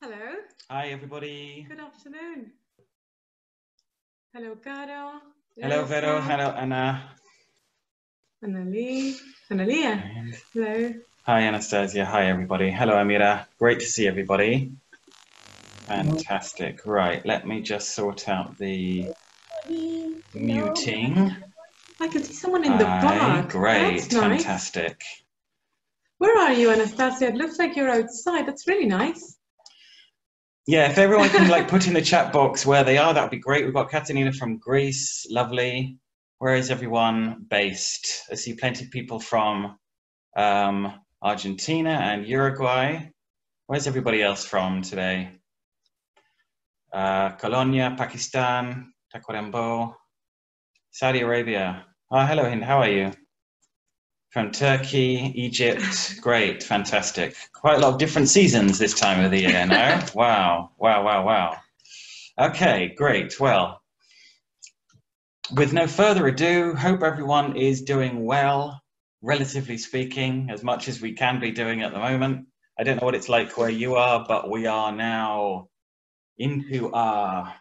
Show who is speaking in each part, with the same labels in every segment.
Speaker 1: Hello.
Speaker 2: Hi, everybody.
Speaker 1: Good afternoon. Hello, Caro.
Speaker 2: Hello, Vero. Hello, Anna.
Speaker 1: Analia.
Speaker 2: And
Speaker 1: Hello.
Speaker 2: hi, Anastasia. Hi, everybody. Hello, Amira. Great to see everybody. Fantastic. Right, let me just sort out the muting.
Speaker 1: I can see someone in the park.
Speaker 2: Great.
Speaker 1: That's nice.
Speaker 2: Fantastic.
Speaker 1: Where are you, Anastasia? It looks like you're outside. That's really nice.
Speaker 2: Yeah, if everyone can put in the chat box where they are, that would be great. We've got Katarina from Greece. Lovely. Where is everyone based? I see plenty of people from Argentina and Uruguay. Where's everybody else from today? Colonia, Pakistan, Taekwondo, Saudi Arabia. Oh, hello, Hind. How are you? From Turkey, Egypt. Great, fantastic. Quite a lot of different seasons this time of the year now. Wow, wow, wow, wow. Okay, great. Well, with no further ado, hope everyone is doing well, relatively speaking, as much as we can be doing at the moment. I don't know what it's like where you are, but we are now into our...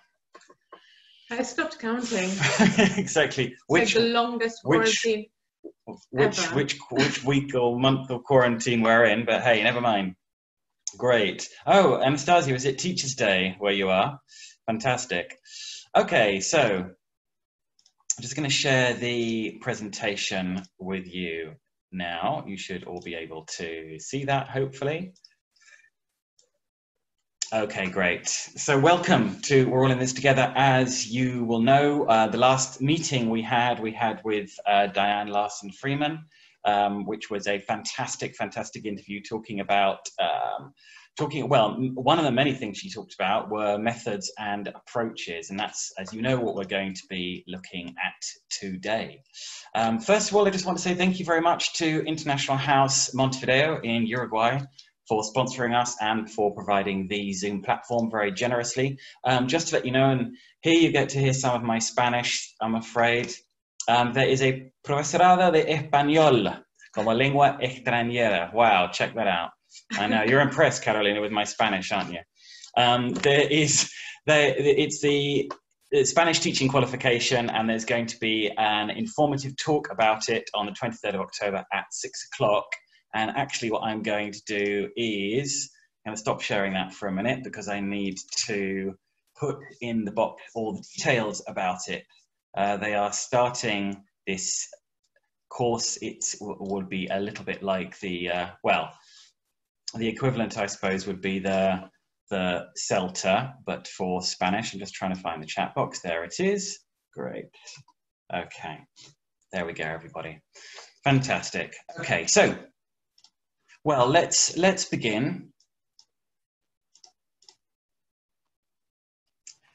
Speaker 1: I stopped counting.
Speaker 2: Exactly.
Speaker 1: It's like the longest quarantine ever.
Speaker 2: Which week or month of quarantine we're in, but hey, never mind. Great. Oh, Anastasia, is it Teachers' Day where you are? Fantastic. Okay, so I'm just going to share the presentation with you now. You should all be able to see that, hopefully. Okay, great. So welcome to We're All in This Together. As you will know, the last meeting we had with Diane Larson-Freeman, which was a fantastic interview talking about, well, one of the many things she talked about were methods and approaches, and that's, as you know, what we're going to be looking at today. First of all, I just want to say thank you very much to International House Montevideo in Uruguay for sponsoring us and for providing the Zoom platform very generously. Just to let you know, and here you get to hear some of my Spanish, I'm afraid. There is a profesorado de español como lengua extranjera. Wow, check that out. I know, you're impressed, Carolina, with my Spanish, aren't you? It's the Spanish teaching qualification, and there's going to be an informative talk about it on the 23rd of October at 6 o'clock. And actually what I'm going to do is, I'm going to stop sharing that for a minute because I need to put in the box all the details about it. They are starting this course. It would be a little bit like the, well, the equivalent, I suppose, would be the CELTA, but for Spanish. I'm just trying to find the chat box. There it is. Great. Okay. There we go, everybody. Fantastic. Okay, so, well, let's begin.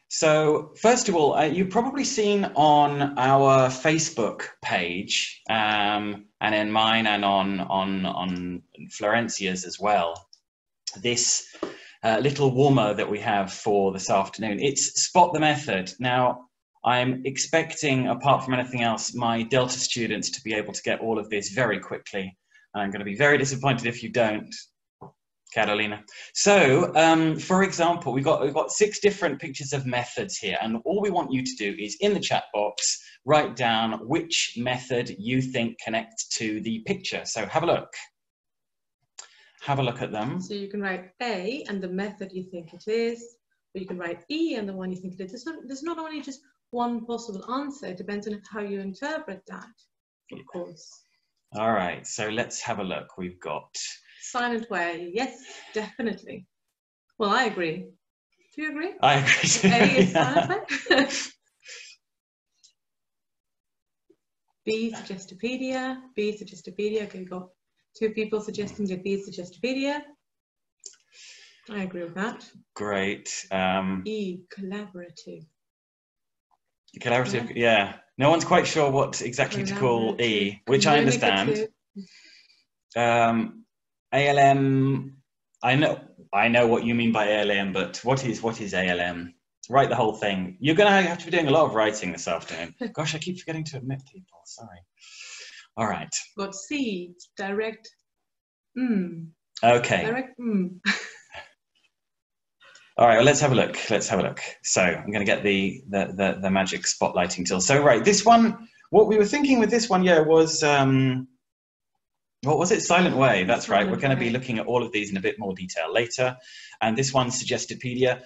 Speaker 2: So first of all, you've probably seen on our Facebook page, and in mine and on Florencia's as well, this little warmer that we have for this afternoon. It's Spot the Method. Now, I'm expecting, apart from anything else, my Delta students to be able to get all of this very quickly. I'm going to be very disappointed if you don't, Carolina. So, for example, we've got 6 different pictures of methods here, and all we want you to do is, in the chat box, write down which method you think connects to the picture. So have a look. Have a look at them.
Speaker 1: So you can write A and the method you think it is, or you can write E and the one you think it is. There's not only just one possible answer, it depends on how you interpret that, of course.
Speaker 2: All right, so let's have a look. We've got...
Speaker 1: Silent way, yes, definitely. Well, I agree. Do you agree?
Speaker 2: I agree.
Speaker 1: A is silent way. B, Suggestopedia. B, Suggestopedia. Okay, we've got 2 people suggesting that B is Suggestopedia. I agree with that.
Speaker 2: Great.
Speaker 1: E, collaborative.
Speaker 2: Collaborative, yeah. No one's quite sure what exactly to call E, which I understand. ALM, I know what you mean by ALM, but what is ALM? Write the whole thing. You're going to have to be doing a lot of writing this afternoon. Gosh, I keep forgetting to admit people. Sorry. All right.
Speaker 1: Got C, direct.
Speaker 2: Okay.
Speaker 1: Direct.
Speaker 2: All right, well, let's have a look. Let's have a look. So I'm going to get the magic spotlighting tool. So right, this one, what we were thinking with this one, yeah, was what was it? Silent Way. That's right. We're going to be looking at all of these in a bit more detail later. And this one's Suggestipedia.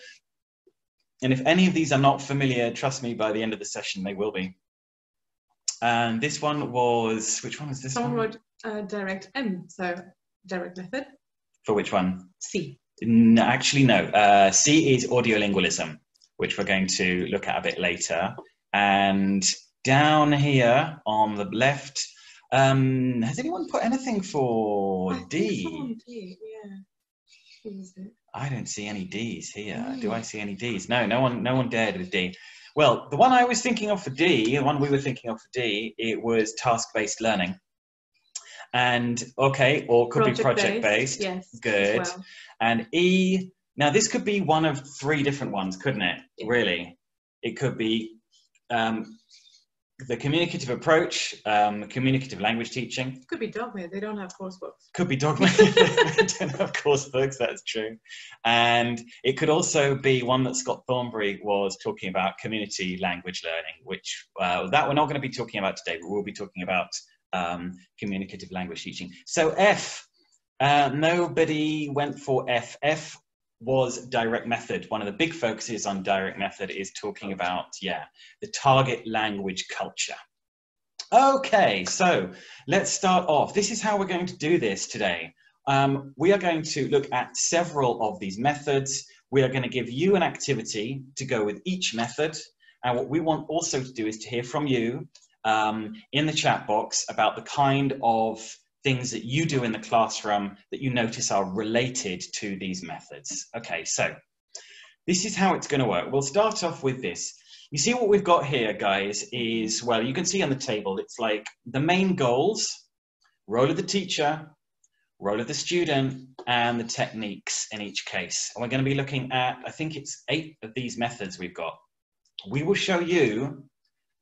Speaker 2: And if any of these are not familiar, trust me, by the end of the session, they will be. And this one was, which one was this
Speaker 1: Someone
Speaker 2: one?
Speaker 1: wrote direct M, so direct method.
Speaker 2: For which one?
Speaker 1: C.
Speaker 2: No, actually, no. C is audiolingualism, which we're going to look at a bit later. And down here on the left, has anyone put anything for D?
Speaker 1: Someone did, yeah. Who is it?
Speaker 2: I don't see any D's here. Do I see any D's? No, no one dared with D. Well, the one I was thinking of for D, the one we were thinking of for D, it was task-based learning. And okay, or could be project-based.
Speaker 1: Yes.
Speaker 2: Good.
Speaker 1: Well.
Speaker 2: And E, now this could be one of 3 different ones, couldn't it? Yeah. Really? It could be the communicative approach, communicative language teaching.
Speaker 1: It could be dogma. They don't have course books.
Speaker 2: Could be dogma. They don't have course books, that's true. And it could also be one that Scott Thornberry was talking about, community language learning, which that we're not going to be talking about today, but we'll be talking about communicative language teaching. So F, nobody went for F. F was direct method. One of the big focuses on direct method is talking about, yeah, the target language culture. Okay, so let's start off. This is how we're going to do this today. We are going to look at several of these methods. We are going to give you an activity to go with each method. And what we want also to do is to hear from you in the chat box about the kind of things that you do in the classroom that you notice are related to these methods. Okay, so this is how it's going to work. We'll start off with this. You see what we've got here, guys, is, well, you can see on the table, it's like the main goals, role of the teacher, role of the student, and the techniques in each case. And we're going to be looking at, I think it's 8 of these methods we've got. We will show you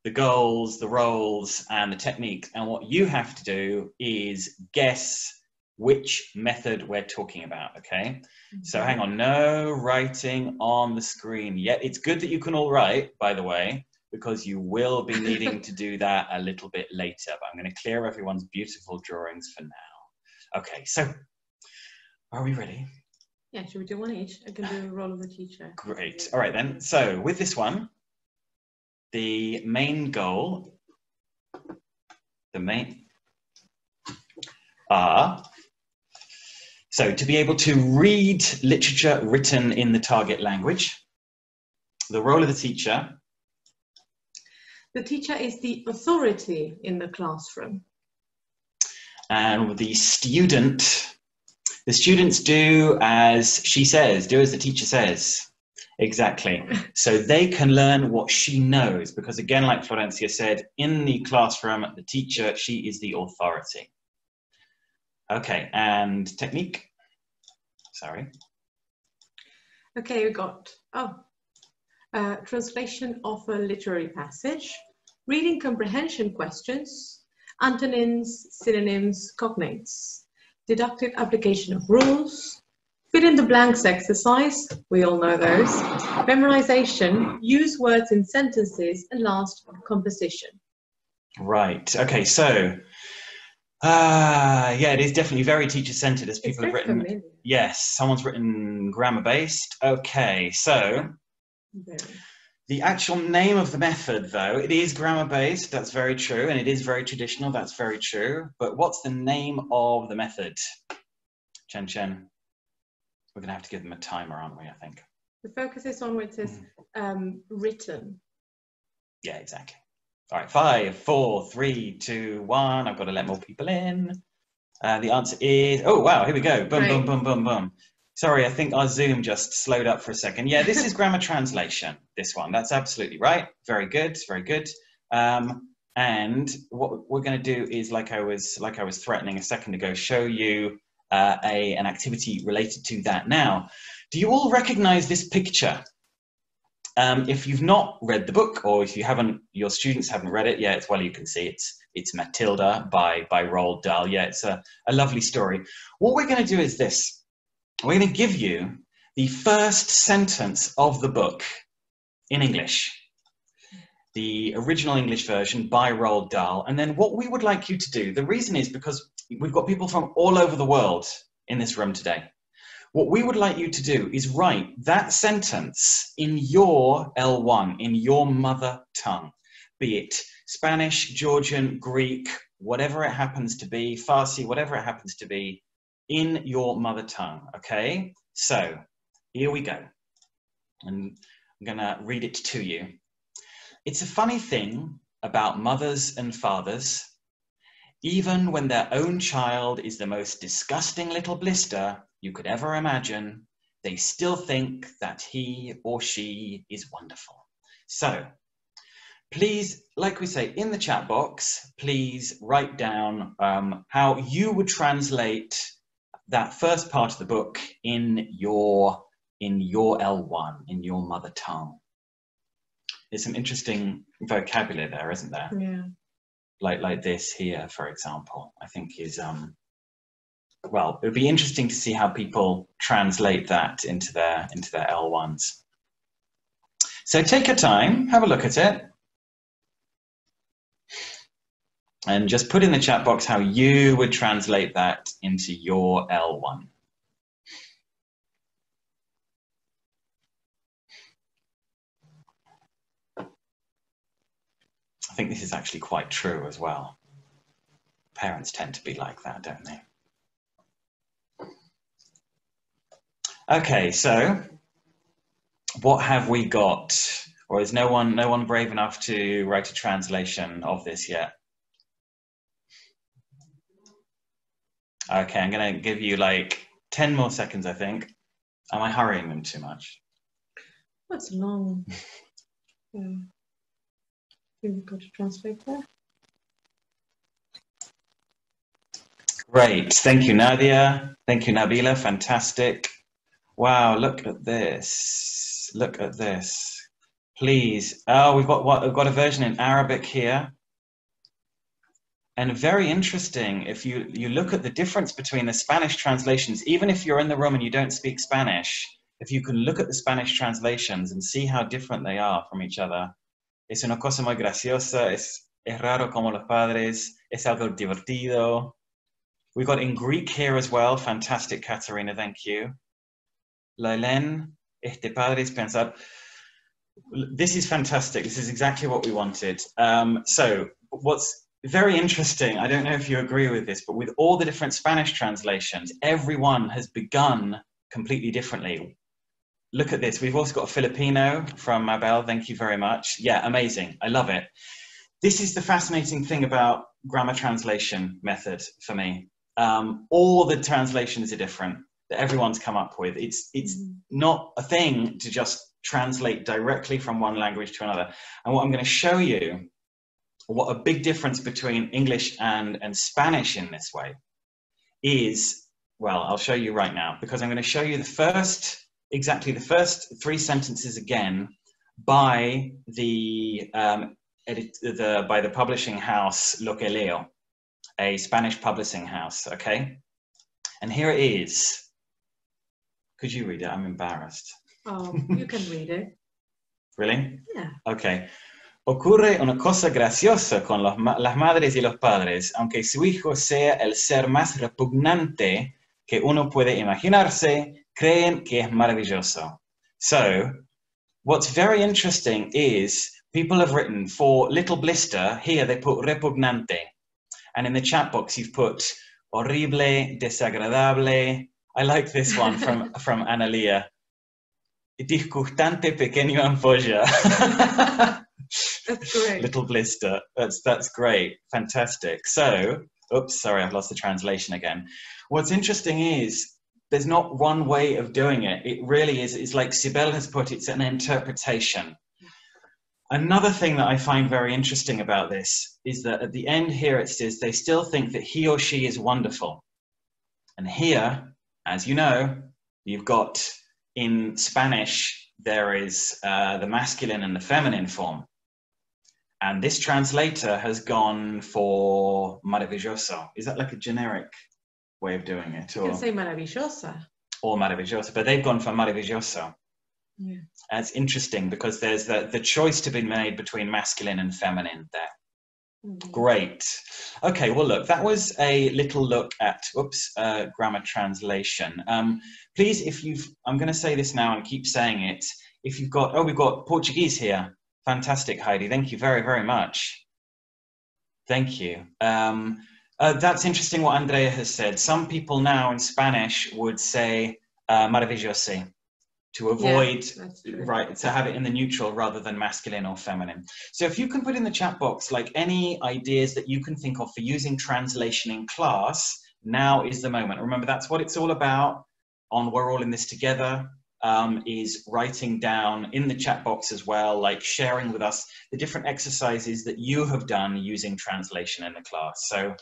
Speaker 2: the goals, the roles, and the techniques. And what you have to do is guess which method we're talking about, okay? So hang on, no writing on the screen yet. It's good that you can all write, by the way, because you will be needing to do that a little bit later. But I'm going to clear everyone's beautiful drawings for now. Okay, so are we ready?
Speaker 1: Yeah, should we do one each? I can do the role of the teacher.
Speaker 2: Great. All right then. So with this one, the main goal, so to be able to read literature written in the target language. The role of the teacher.
Speaker 1: The teacher is the authority in the classroom.
Speaker 2: And the students do as she says, do as the teacher says. Exactly. So they can learn what she knows, because again, like Florencia said, in the classroom, the teacher, she is the authority. Okay, and technique. Sorry.
Speaker 1: Okay, we got, translation of a literary passage, reading comprehension questions, antonyms, synonyms, cognates, deductive application of rules, fill in the blanks exercise, we all know those, memorization, use words in sentences, and last, composition. Right,
Speaker 2: okay, so, yeah, it is definitely very teacher-centered, as people have written.
Speaker 1: Familiar.
Speaker 2: Yes, someone's written grammar-based. Okay, so the actual name of the method, though, it is grammar-based, that's very true, and it is very traditional, that's very true. But what's the name of the method? Chen. We're going to have to give them a timer, aren't we, I think?
Speaker 1: The focus is on where it says written.
Speaker 2: Yeah, exactly. All right, 5, 4, 3, 2, 1. I've got to let more people in. The answer is, oh, wow, here we go. Boom,
Speaker 1: Great.
Speaker 2: boom, boom, boom, boom. Sorry, I think our Zoom just slowed up for a second. Yeah, this is grammar translation, this one. That's absolutely right. Very good, very good. And what we're going to do is, like I was threatening a second ago, show you an activity related to that. Now, do you all recognize this picture? If you've not read the book, or if you haven't, your students haven't read it, yeah, it's, well, you can see it's Matilda by Roald Dahl. Yeah, it's a lovely story. What we're going to do is this. We're going to give you the first sentence of the book in English, the original English version by Roald Dahl. And then what we would like you to do, the reason is because we've got people from all over the world in this room today. What we would like you to do is write that sentence in your L1, in your mother tongue, be it Spanish, Georgian, Greek, whatever it happens to be, Farsi, whatever it happens to be, in your mother tongue, okay? So, here we go. And I'm gonna read it to you. It's a funny thing about mothers and fathers. Even when their own child is the most disgusting little blister you could ever imagine, they still think that he or she is wonderful. So, please, like we say in the chat box, please write down how you would translate that first part of the book in your L1, in your mother tongue. There's some interesting vocabulary there, isn't there?
Speaker 1: Yeah.
Speaker 2: Like this here, for example, I think is, well, it would be interesting to see how people translate that into their L1s. So take your time, have a look at it. And just put in the chat box how you would translate that into your L1. I think this is actually quite true as well. Parents tend to be like that, don't they? Okay, so what have we got? Or is no one brave enough to write a translation of this yet? Okay, I'm going to give you like 10 more seconds, I think. Am I hurrying them too much?
Speaker 1: That's long. Yeah. We've got to translate that.
Speaker 2: Great. Thank you, Nadia. Thank you, Nabila. Fantastic. Wow, look at this. Look at this. Please. Oh, we've got a version in Arabic here. And very interesting, if you look at the difference between the Spanish translations, even if you're in the room and you don't speak Spanish, if you can look at the Spanish translations and see how different they are from each other. Es una cosa muy graciosa, es raro como los padres, es algo divertido. We got in Greek here as well. Fantastic, Katerina, thank you. Lailen, este padre es pensar. This is fantastic. This is exactly what we wanted. So what's very interesting, I don't know if you agree with this, but with all the different Spanish translations, everyone has begun completely differently. Look at this. We've also got a Filipino from Mabel. Thank you very much. Yeah, amazing. I love it. This is the fascinating thing about grammar translation method for me. All the translations are different that everyone's come up with. It's not a thing to just translate directly from one language to another. And what I'm going to show you, what a big difference between English and Spanish in this way is, well, I'll show you right now, because I'm going to show you exactly the first 3 sentences again by the publishing house Lo Que Leo, a Spanish publishing house, okay? And here it is. Could you read it? I'm embarrassed.
Speaker 1: You can read it.
Speaker 2: Really?
Speaker 1: Yeah.
Speaker 2: Okay. Ocurre una cosa graciosa con las madres y los padres, aunque su hijo sea el ser más repugnante que uno puede imaginarse, creen que es maravilloso. So, what's very interesting is people have written for little blister, here they put repugnante. And in the chat box you've put horrible, desagradable. I like this one from Analia. Disgustante pequeño ampolla.
Speaker 1: That's great.
Speaker 2: Little blister. That's great. Fantastic. So, oops, sorry, I've lost the translation again. What's interesting is there's not one way of doing it. It really is, it's like Sibel has put, it's an interpretation. Another thing that I find very interesting about this is that at the end here it says they still think that he or she is wonderful. And here, as you know, you've got in Spanish, there is the masculine and the feminine form. And this translator has gone for maravilloso. Is that like a generic way of doing it? Or?
Speaker 1: You can say maravillosa.
Speaker 2: or maravilloso, but they've gone for maravilloso.
Speaker 1: Yeah.
Speaker 2: That's interesting because there's the choice to be made between masculine and feminine there.
Speaker 1: Mm-hmm.
Speaker 2: Great. Okay, well, look, that was a little look at, grammar translation. Please, if you've, I'm going to say this now and keep saying it. If you've got, we've got Portuguese here. Fantastic, Heidi. Thank you very, very much. Thank you. That's interesting what Andrea has said. Some people now in Spanish would say maravilloso, to avoid, right, to have it in the neutral rather than masculine or feminine. So if you can put in the chat box, like any ideas that you can think of for using translation in class, now is the moment. Remember, that's what it's all about on We're All in This Together, is writing down in the chat box as well, like sharing with us the different exercises that you have done using translation in the class. So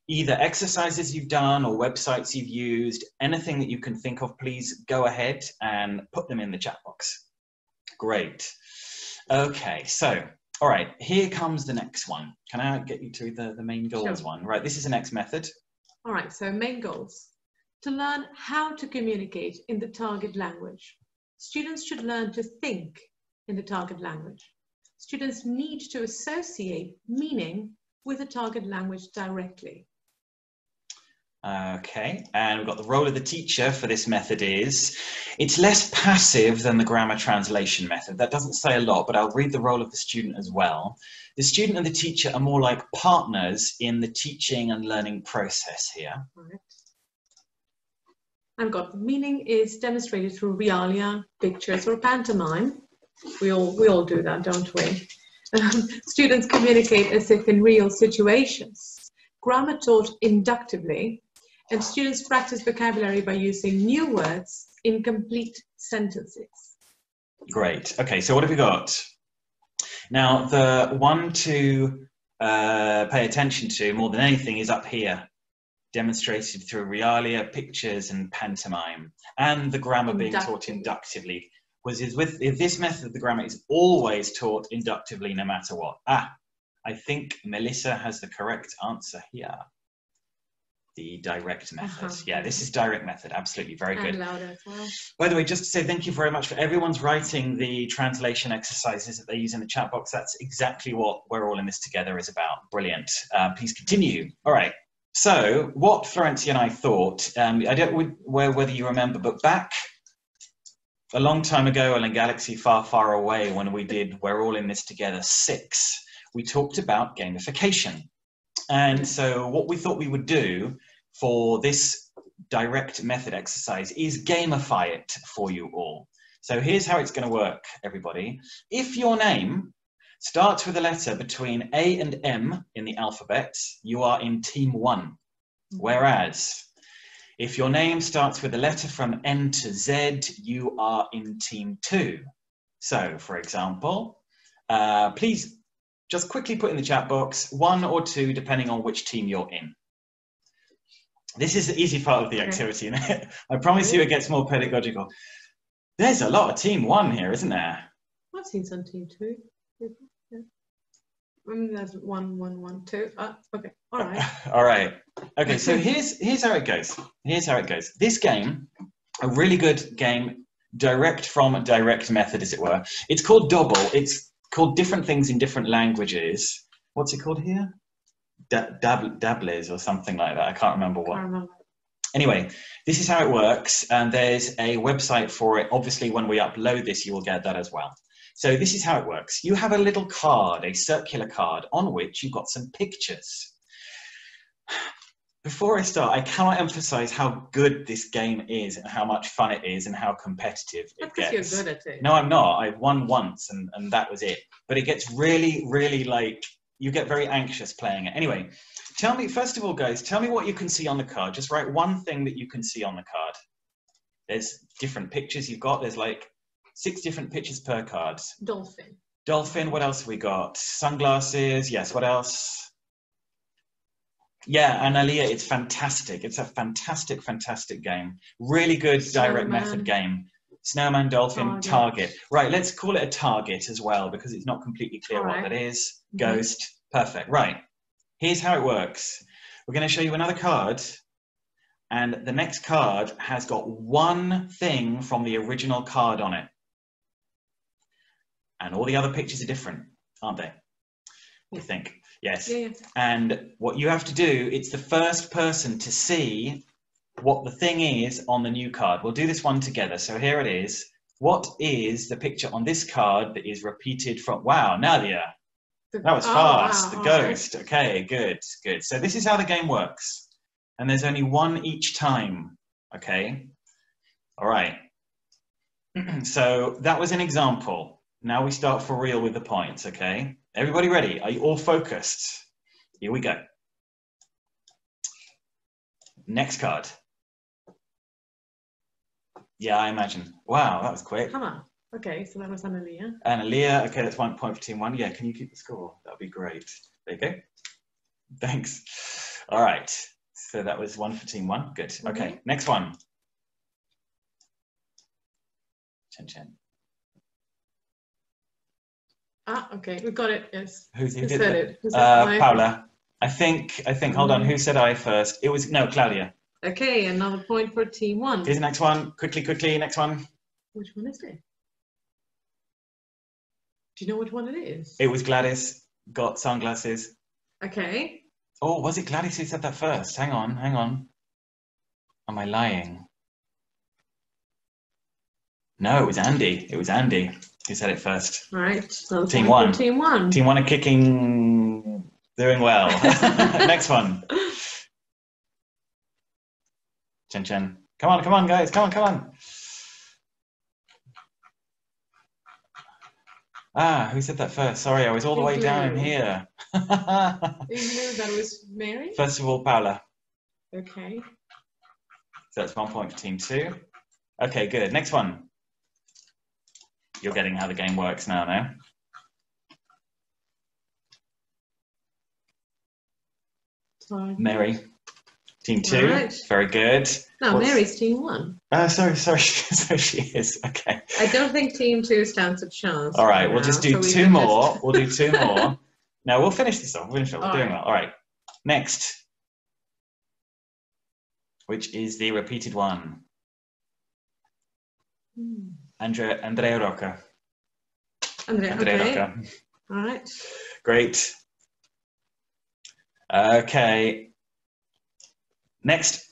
Speaker 2: either exercises you've done or websites you've used, anything that you can think of, please go ahead and put them in the chat box. Great. Okay, so, all right, here comes the next one. Can I get you to the main goals one? Right, this is the next method.
Speaker 1: All right, so main goals. To learn how to communicate in the target language. Students should learn to think in the target language. Students need to associate meaning with the target language directly.
Speaker 2: Okay, and we've got the role of the teacher for this method is, it's less passive than the grammar translation method. That doesn't say a lot, but I'll read the role of the student as well. The student and the teacher are more like partners in the teaching and learning process here.
Speaker 1: Right. I've got the meaning is demonstrated through realia, pictures, or pantomime. We all do that, don't we? Students communicate as if in real situations. Grammar taught inductively, and students practice vocabulary by using new words in complete sentences.
Speaker 2: Great. Okay, so what have we got? Now, the one to pay attention to more than anything is up here, demonstrated through realia, pictures, and pantomime. And the grammar being taught inductively. With this method, the grammar is always taught inductively no matter what. I think Melissa has the correct answer here. The direct method. Yeah, this is direct method. Absolutely. Very good.
Speaker 1: And louder as well.
Speaker 2: By the way, just to say thank you very much for everyone's writing the translation exercises that they use in the chat box. That's exactly what We're All in This Together is about. Brilliant. Please continue. All right. So what Florencia and I thought, I don't know whether you remember, but back a long time ago in a galaxy far, far away when we did We're All in This Together 6, we talked about gamification. And so what we thought we would do for this direct method exercise is gamify it for you all. So here's how it's going to work, everybody. If your name starts with a letter between A and M in the alphabet, you are in team 1. Whereas if your name starts with a letter from N to Z, you are in team 2. So, for example, please just quickly put in the chat box 1 or 2, depending on which team you're in. This is the easy part of the activity. I promise you it gets more pedagogical. There's a lot of team 1 here, isn't there?
Speaker 1: I've seen some team 2. Yeah. There's 1, 1, 1, 2. Okay, all right.
Speaker 2: All right. Okay, so here's how it goes. Here's how it goes. This game, a really good game, direct from a direct method, as it were. It's called Double. It's called different things in different languages. What's it called here? Dabblers or something like that. I can't remember what. Anyway, this is how it works, and there's a website for it. Obviously, when we upload this, you will get that as well. So this is how it works. You have a little card, a circular card, on which you've got some pictures. Before I start, I cannot emphasize how good this game is and how much fun it is and how competitive it gets.
Speaker 1: Because you're good at it.
Speaker 2: No, I'm not. I won once and that was it. But it gets really, really like, you get very anxious playing it. Anyway, tell me, first of all, guys, tell me what you can see on the card. Just write one thing that you can see on the card. There's different pictures you've got. There's like 6 different pictures per card.
Speaker 1: Dolphin.
Speaker 2: Dolphin, what else have we got? Sunglasses, yes, what else? Yeah, Analia, it's fantastic. It's a fantastic, fantastic game. Really good direct method game. Snowman, dolphin, target. Right, let's call it a target as well because it's not completely clear what that is. Ghost, perfect. Right, here's how it works. We're going to show you another card and the next card has got one thing from the original card on it. And all the other pictures are different, aren't they? You think? Yes.
Speaker 1: Yeah.
Speaker 2: And what you have to do, it's the first person to see what the thing is on the new card. We'll do this one together. So here it is. What is the picture on this card that is repeated from... Wow, Nadia. That was fast.
Speaker 1: Wow,
Speaker 2: the ghost. Right. Okay, good, good. So this is how the game works. And there's only one each time. Okay? All right. So that was an example. Now we start for real with the points, okay? Everybody ready? Are you all focused? Here we go. Next card. Yeah, I imagine. Wow, that was quick.
Speaker 1: Come on. Okay, so that was Analia.
Speaker 2: Analia, okay, that's 1 point for team 1. Yeah, can you keep the score? That would be great. There you go. Thanks. All right, so that was 1 for team 1. Good. Okay, next one. Chen Chen.
Speaker 1: Ah, okay, we got it, yes.
Speaker 2: Who did
Speaker 1: said it? Who
Speaker 2: said Paula. I think, hold on, who said I first? It was, no, Claudia.
Speaker 1: Okay, another point for team 1.
Speaker 2: Here's the next one. Quickly, next one.
Speaker 1: Which one is it? Do you know which one it is?
Speaker 2: It was Gladys, got sunglasses.
Speaker 1: Okay.
Speaker 2: Oh, was it Gladys who said that first? Hang on. Am I lying? No, it was Andy. It was Andy who said it first.
Speaker 1: All right. So
Speaker 2: team 1.
Speaker 1: Team 1.
Speaker 2: Team 1 are kicking, doing well. Next one. Chen Chen. Come on, guys. Come on. Ah, who said that first? Sorry, I was all the way down in here.
Speaker 1: You knew that was Mary?
Speaker 2: First of all, Paula.
Speaker 1: Okay.
Speaker 2: So that's 1 point for team 2. Okay, good. Next one. You're getting how the game works now, no?
Speaker 1: Sorry.
Speaker 2: Mary. Team 2.
Speaker 1: Right.
Speaker 2: Very good.
Speaker 1: No, Mary's team 1.
Speaker 2: Sorry. So she is. Okay.
Speaker 1: I don't think team 2 stands a chance.
Speaker 2: All right, we'll just do two more. We'll do 2 more. Now we'll finish this off. We're doing well. All right. Next. Which is the repeated one. Andrea Rocca. Andrea Rocca.
Speaker 1: All right.
Speaker 2: Great. Okay. Next.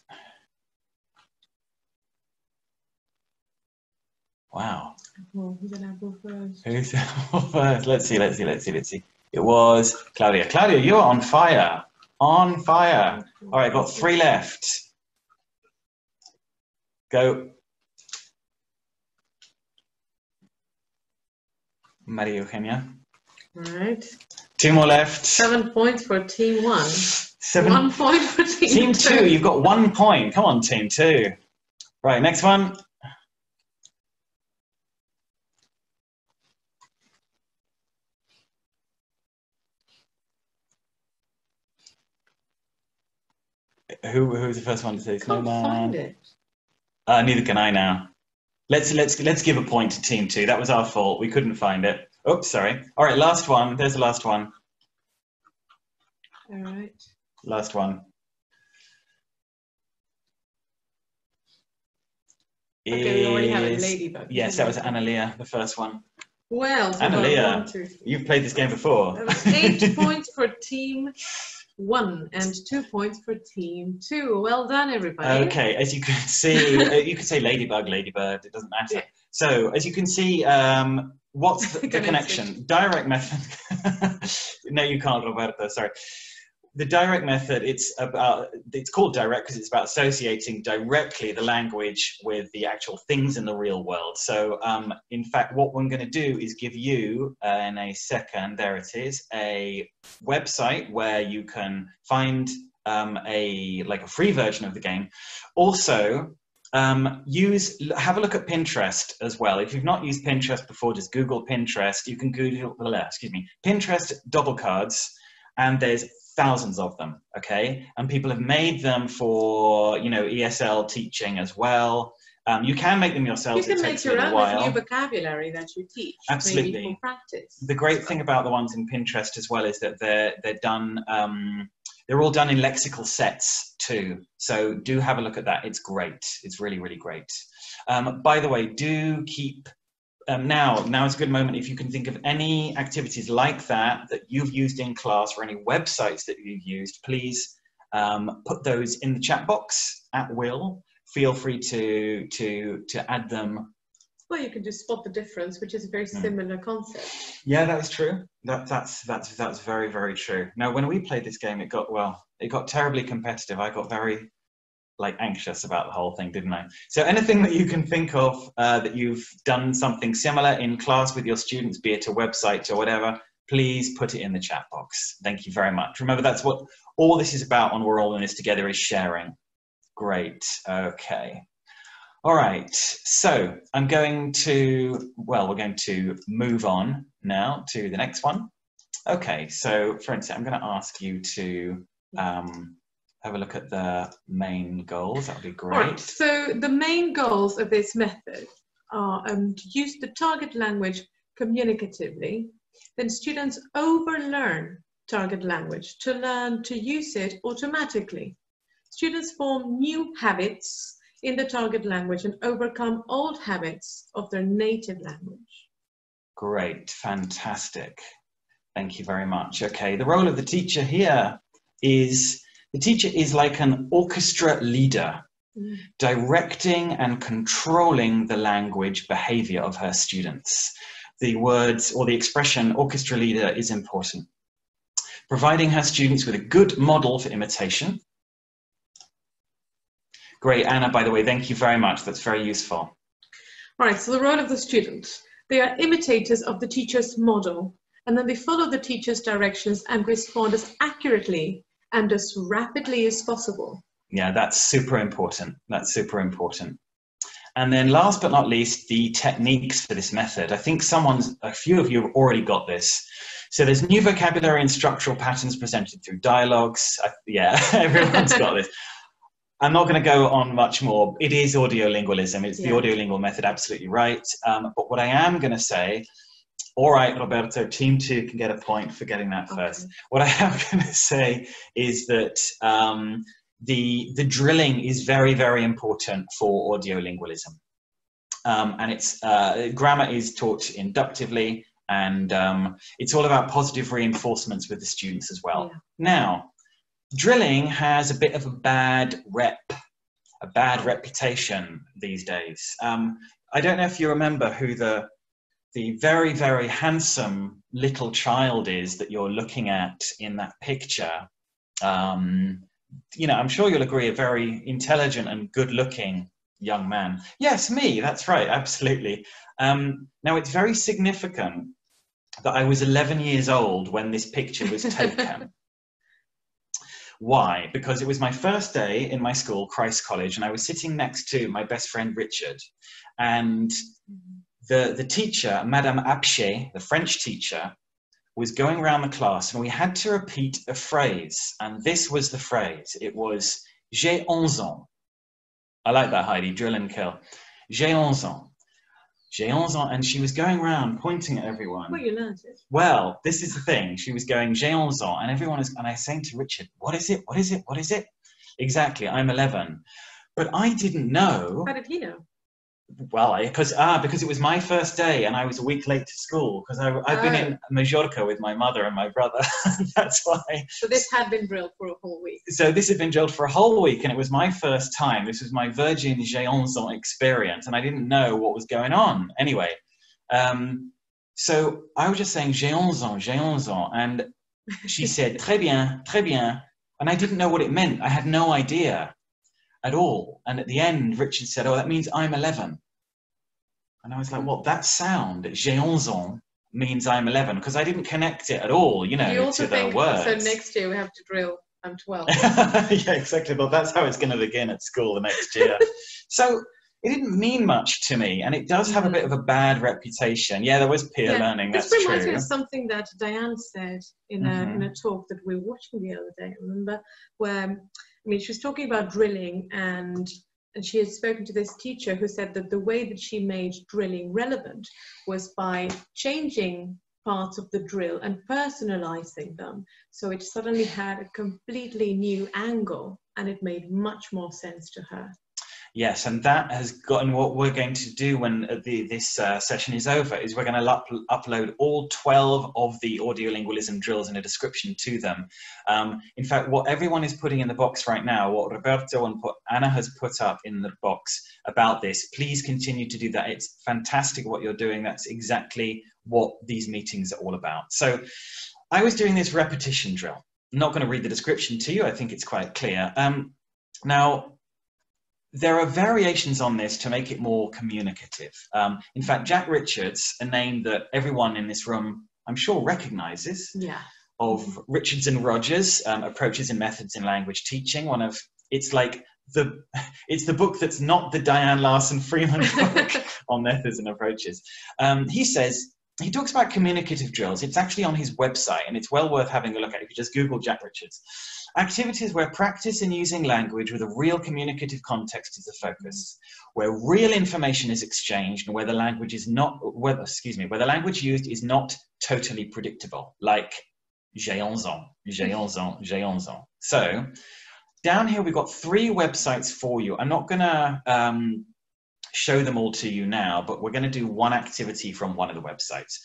Speaker 2: Wow.
Speaker 1: Who's an apple first?
Speaker 2: Who's apple first? Let's see. It was Claudia. Claudia, you're on fire. On fire. All right, got 3 left. Go. Maria Eugenia.
Speaker 1: All right.
Speaker 2: 2 more left.
Speaker 1: 7 points for team 1. 1 point for team
Speaker 2: 2. You've got 1 point. Come on, team 2. Right, next one. Who's the first one to say snowman?
Speaker 1: Find it.
Speaker 2: Neither can I now. Let's give a point to team 2. That was our fault. We couldn't find it. Oops, sorry. All right, last one. There's the last one.
Speaker 1: All right.
Speaker 2: Last one.
Speaker 1: Okay, we already have a ladybug.
Speaker 2: Yes, that was Analia, the first one.
Speaker 1: Well,
Speaker 2: Analia, you've played this game before.
Speaker 1: That was 8 points for team 1 and 2 points for team 2. Well done, everybody.
Speaker 2: Okay, as you can see, you could say ladybug, ladybird, it doesn't matter. Yeah. So, as you can see, what's the connection? Direct method. No, you can't, Roberto, sorry. The direct method, it's called direct because it's about associating directly the language with the actual things in the real world. So in fact, what we're going to do is give you, in a second, there it is, a website where you can find a free version of the game. Also, have a look at Pinterest as well. If you've not used Pinterest before, just Google Pinterest. You can Google, Pinterest double cards, and there's thousands of them, okay? And people have made them for, ESL teaching as well. You can make them yourself.
Speaker 1: You can make your own with new vocabulary that you teach.
Speaker 2: Absolutely.
Speaker 1: Maybe for practice.
Speaker 2: The great thing about the ones in Pinterest as well is that they're done They're all done in lexical sets too. So do have a look at that. It's great. It's really, really great. By the way, do keep, now is a good moment if you can think of any activities like that that you've used in class or any websites that you've used, please put those in the chat box at will. Feel free to add them.
Speaker 1: Well, you can just spot the difference, which is a very similar concept.
Speaker 2: Yeah, that is true. That's very, very true. Now, when we played this game, it got terribly competitive. I got very anxious about the whole thing, didn't I? So anything that you can think of that you've done something similar in class with your students, be it a website or whatever, please put it in the chat box. Thank you very much. Remember, that's what all this is about on We're All in This Together, is sharing. Great. Okay. All right. So we're going to move on now to the next one. Okay. So Florencia, I'm going to ask you to have a look at the main goals. That would be great.
Speaker 1: All right. So the main goals of this method are to use the target language communicatively. Then students overlearn target language to learn to use it automatically. Students form new habits in the target language and overcome old habits of their native language.
Speaker 2: Great, fantastic. Thank you very much. Okay, the role of the teacher here is, the teacher is like an orchestra leader, directing and controlling the language behavior of her students. The words or the expression orchestra leader is important. Providing her students with a good model for imitation. Great, Anna, by the way, thank you very much. That's very useful.
Speaker 1: All right, so the role of the student. They are imitators of the teacher's model, and then they follow the teacher's directions and respond as accurately and as rapidly as possible.
Speaker 2: Yeah, that's super important. That's super important. And then last but not least, the techniques for this method. I think a few of you have already got this. So there's new vocabulary and structural patterns presented through dialogues. Yeah, everyone's got this. I'm not going to go on much more. It is audiolingualism. It's the audiolingual method, absolutely right. But what I am going to say, all right, Roberto, team 2 can get a point for getting that first. What I am going to say is that the drilling is very, very important for audiolingualism. And it's grammar is taught inductively, and it's all about positive reinforcements with the students as well. Yeah. Now, drilling has a bit of a bad reputation these days. I don't know if you remember who the very, very handsome little child is that you're looking at in that picture. You know, I'm sure you'll agree, a very intelligent and good-looking young man. Yes, me, that's right, absolutely. Now, it's very significant that I was 11 years old when this picture was taken. Why? Because it was my first day in my school, Christ College, and I was sitting next to my best friend, Richard. And the teacher, Madame Apché, the French teacher, was going around the class, and we had to repeat a phrase. And this was the phrase. It was, j'ai 11 ans. I like that, Heidi, drill and kill. J'ai 11 ans. J'ai 11 ans. And she was going around pointing at everyone.
Speaker 1: Well, you learned it.
Speaker 2: Well, this is the thing. She was going, j'ai 11 ans. And everyone is, and I was saying to Richard, what is it? What is it? What is it? Exactly, I'm 11. But I didn't know.
Speaker 1: How did he know?
Speaker 2: Well, because it was my first day and I was a week late to school because I've been in Majorca with my mother and my brother. That's why.
Speaker 1: So this had been drilled for a whole week.
Speaker 2: So this had been drilled for a whole week, and it was my first time. This was my virgin j'ai 11 ans experience, and I didn't know what was going on. Anyway, so I was just saying j'ai 11 ans, and she said très bien, and I didn't know what it meant. I had no idea at all. And at the end, Richard said, oh, that means I'm 11. And I was like, well, that sound, j'ai 11 ans, means I'm 11, because I didn't connect it at all, you know,
Speaker 1: you also
Speaker 2: to the
Speaker 1: think,
Speaker 2: words.
Speaker 1: So next year we have to drill, I'm 12.
Speaker 2: Yeah, exactly. Well, that's how it's going to begin at school the next year. So it didn't mean much to me, and it does have a bit of a bad reputation. Yeah, there was peer learning, that's true.
Speaker 1: This reminds me of something that Diane said in a talk that we were watching the other day, remember, where, I mean, she was talking about drilling, and she had spoken to this teacher who said that the way that she made drilling relevant was by changing parts of the drill and personalizing them. So it suddenly had a completely new angle and it made much more sense to her.
Speaker 2: Yes, and that has gotten what we're going to do when this session is over, is we're going to upload all 12 of the audiolingualism drills in a description to them. In fact, what everyone is putting in the box right now, what Roberto and Anna has put up in the box about this, please continue to do that. It's fantastic what you're doing. That's exactly what these meetings are all about. So I was doing this repetition drill. I'm not going to read the description to you. I think it's quite clear. Now, there are variations on this to make it more communicative. In fact, Jack Richards, a name that everyone in this room, I'm sure, recognizes, of Richards and Rogers, Approaches and Methods in Language Teaching. It's the book that's not the Diane Larson Freeman book on methods and approaches. He talks about communicative drills. It's actually on his website, and it's well worth having a look at if you just Google Jack Richards. Activities where practice in using language with a real communicative context is the focus, where real information is exchanged, and where the language is not, where the language used is not totally predictable, like j'ai 11 ans, j'ai 11 ans, j'ai 11 ans. So down here we've got 3 websites for you. I'm not gonna show them all to you now, but we're going to do one activity from one of the websites,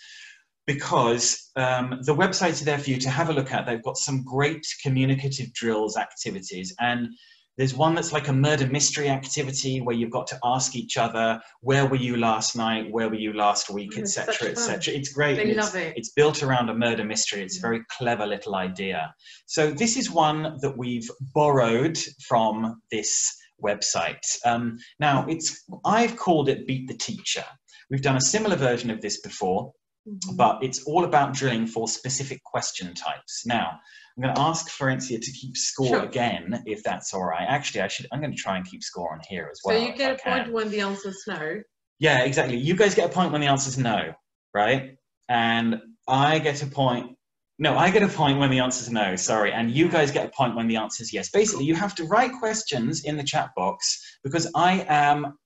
Speaker 2: because the websites are there for you to have a look at. They've got some great communicative drills activities, and there's one that's like a murder mystery activity where you've got to ask each other, where were you last night, where were you last week, etc., etc. It's great.
Speaker 1: They love it. It's
Speaker 2: built around a murder mystery. It's a very clever little idea. So this is one that we've borrowed from this website. Now, I've called it Beat the Teacher. We've done a similar version of this before, but it's all about drilling for specific question types. Now, I'm going to ask Florencia to keep score again, if that's all right. Actually, I'm going to try and keep score on here as well.
Speaker 1: So you get a point when the answer's no.
Speaker 2: Yeah, exactly. You guys get a point when the answer's no, right? And I get a point. No, I get a point when the answer is no, sorry, and you guys get a point when the answer is yes. Basically, you have to write questions in the chat box, because I am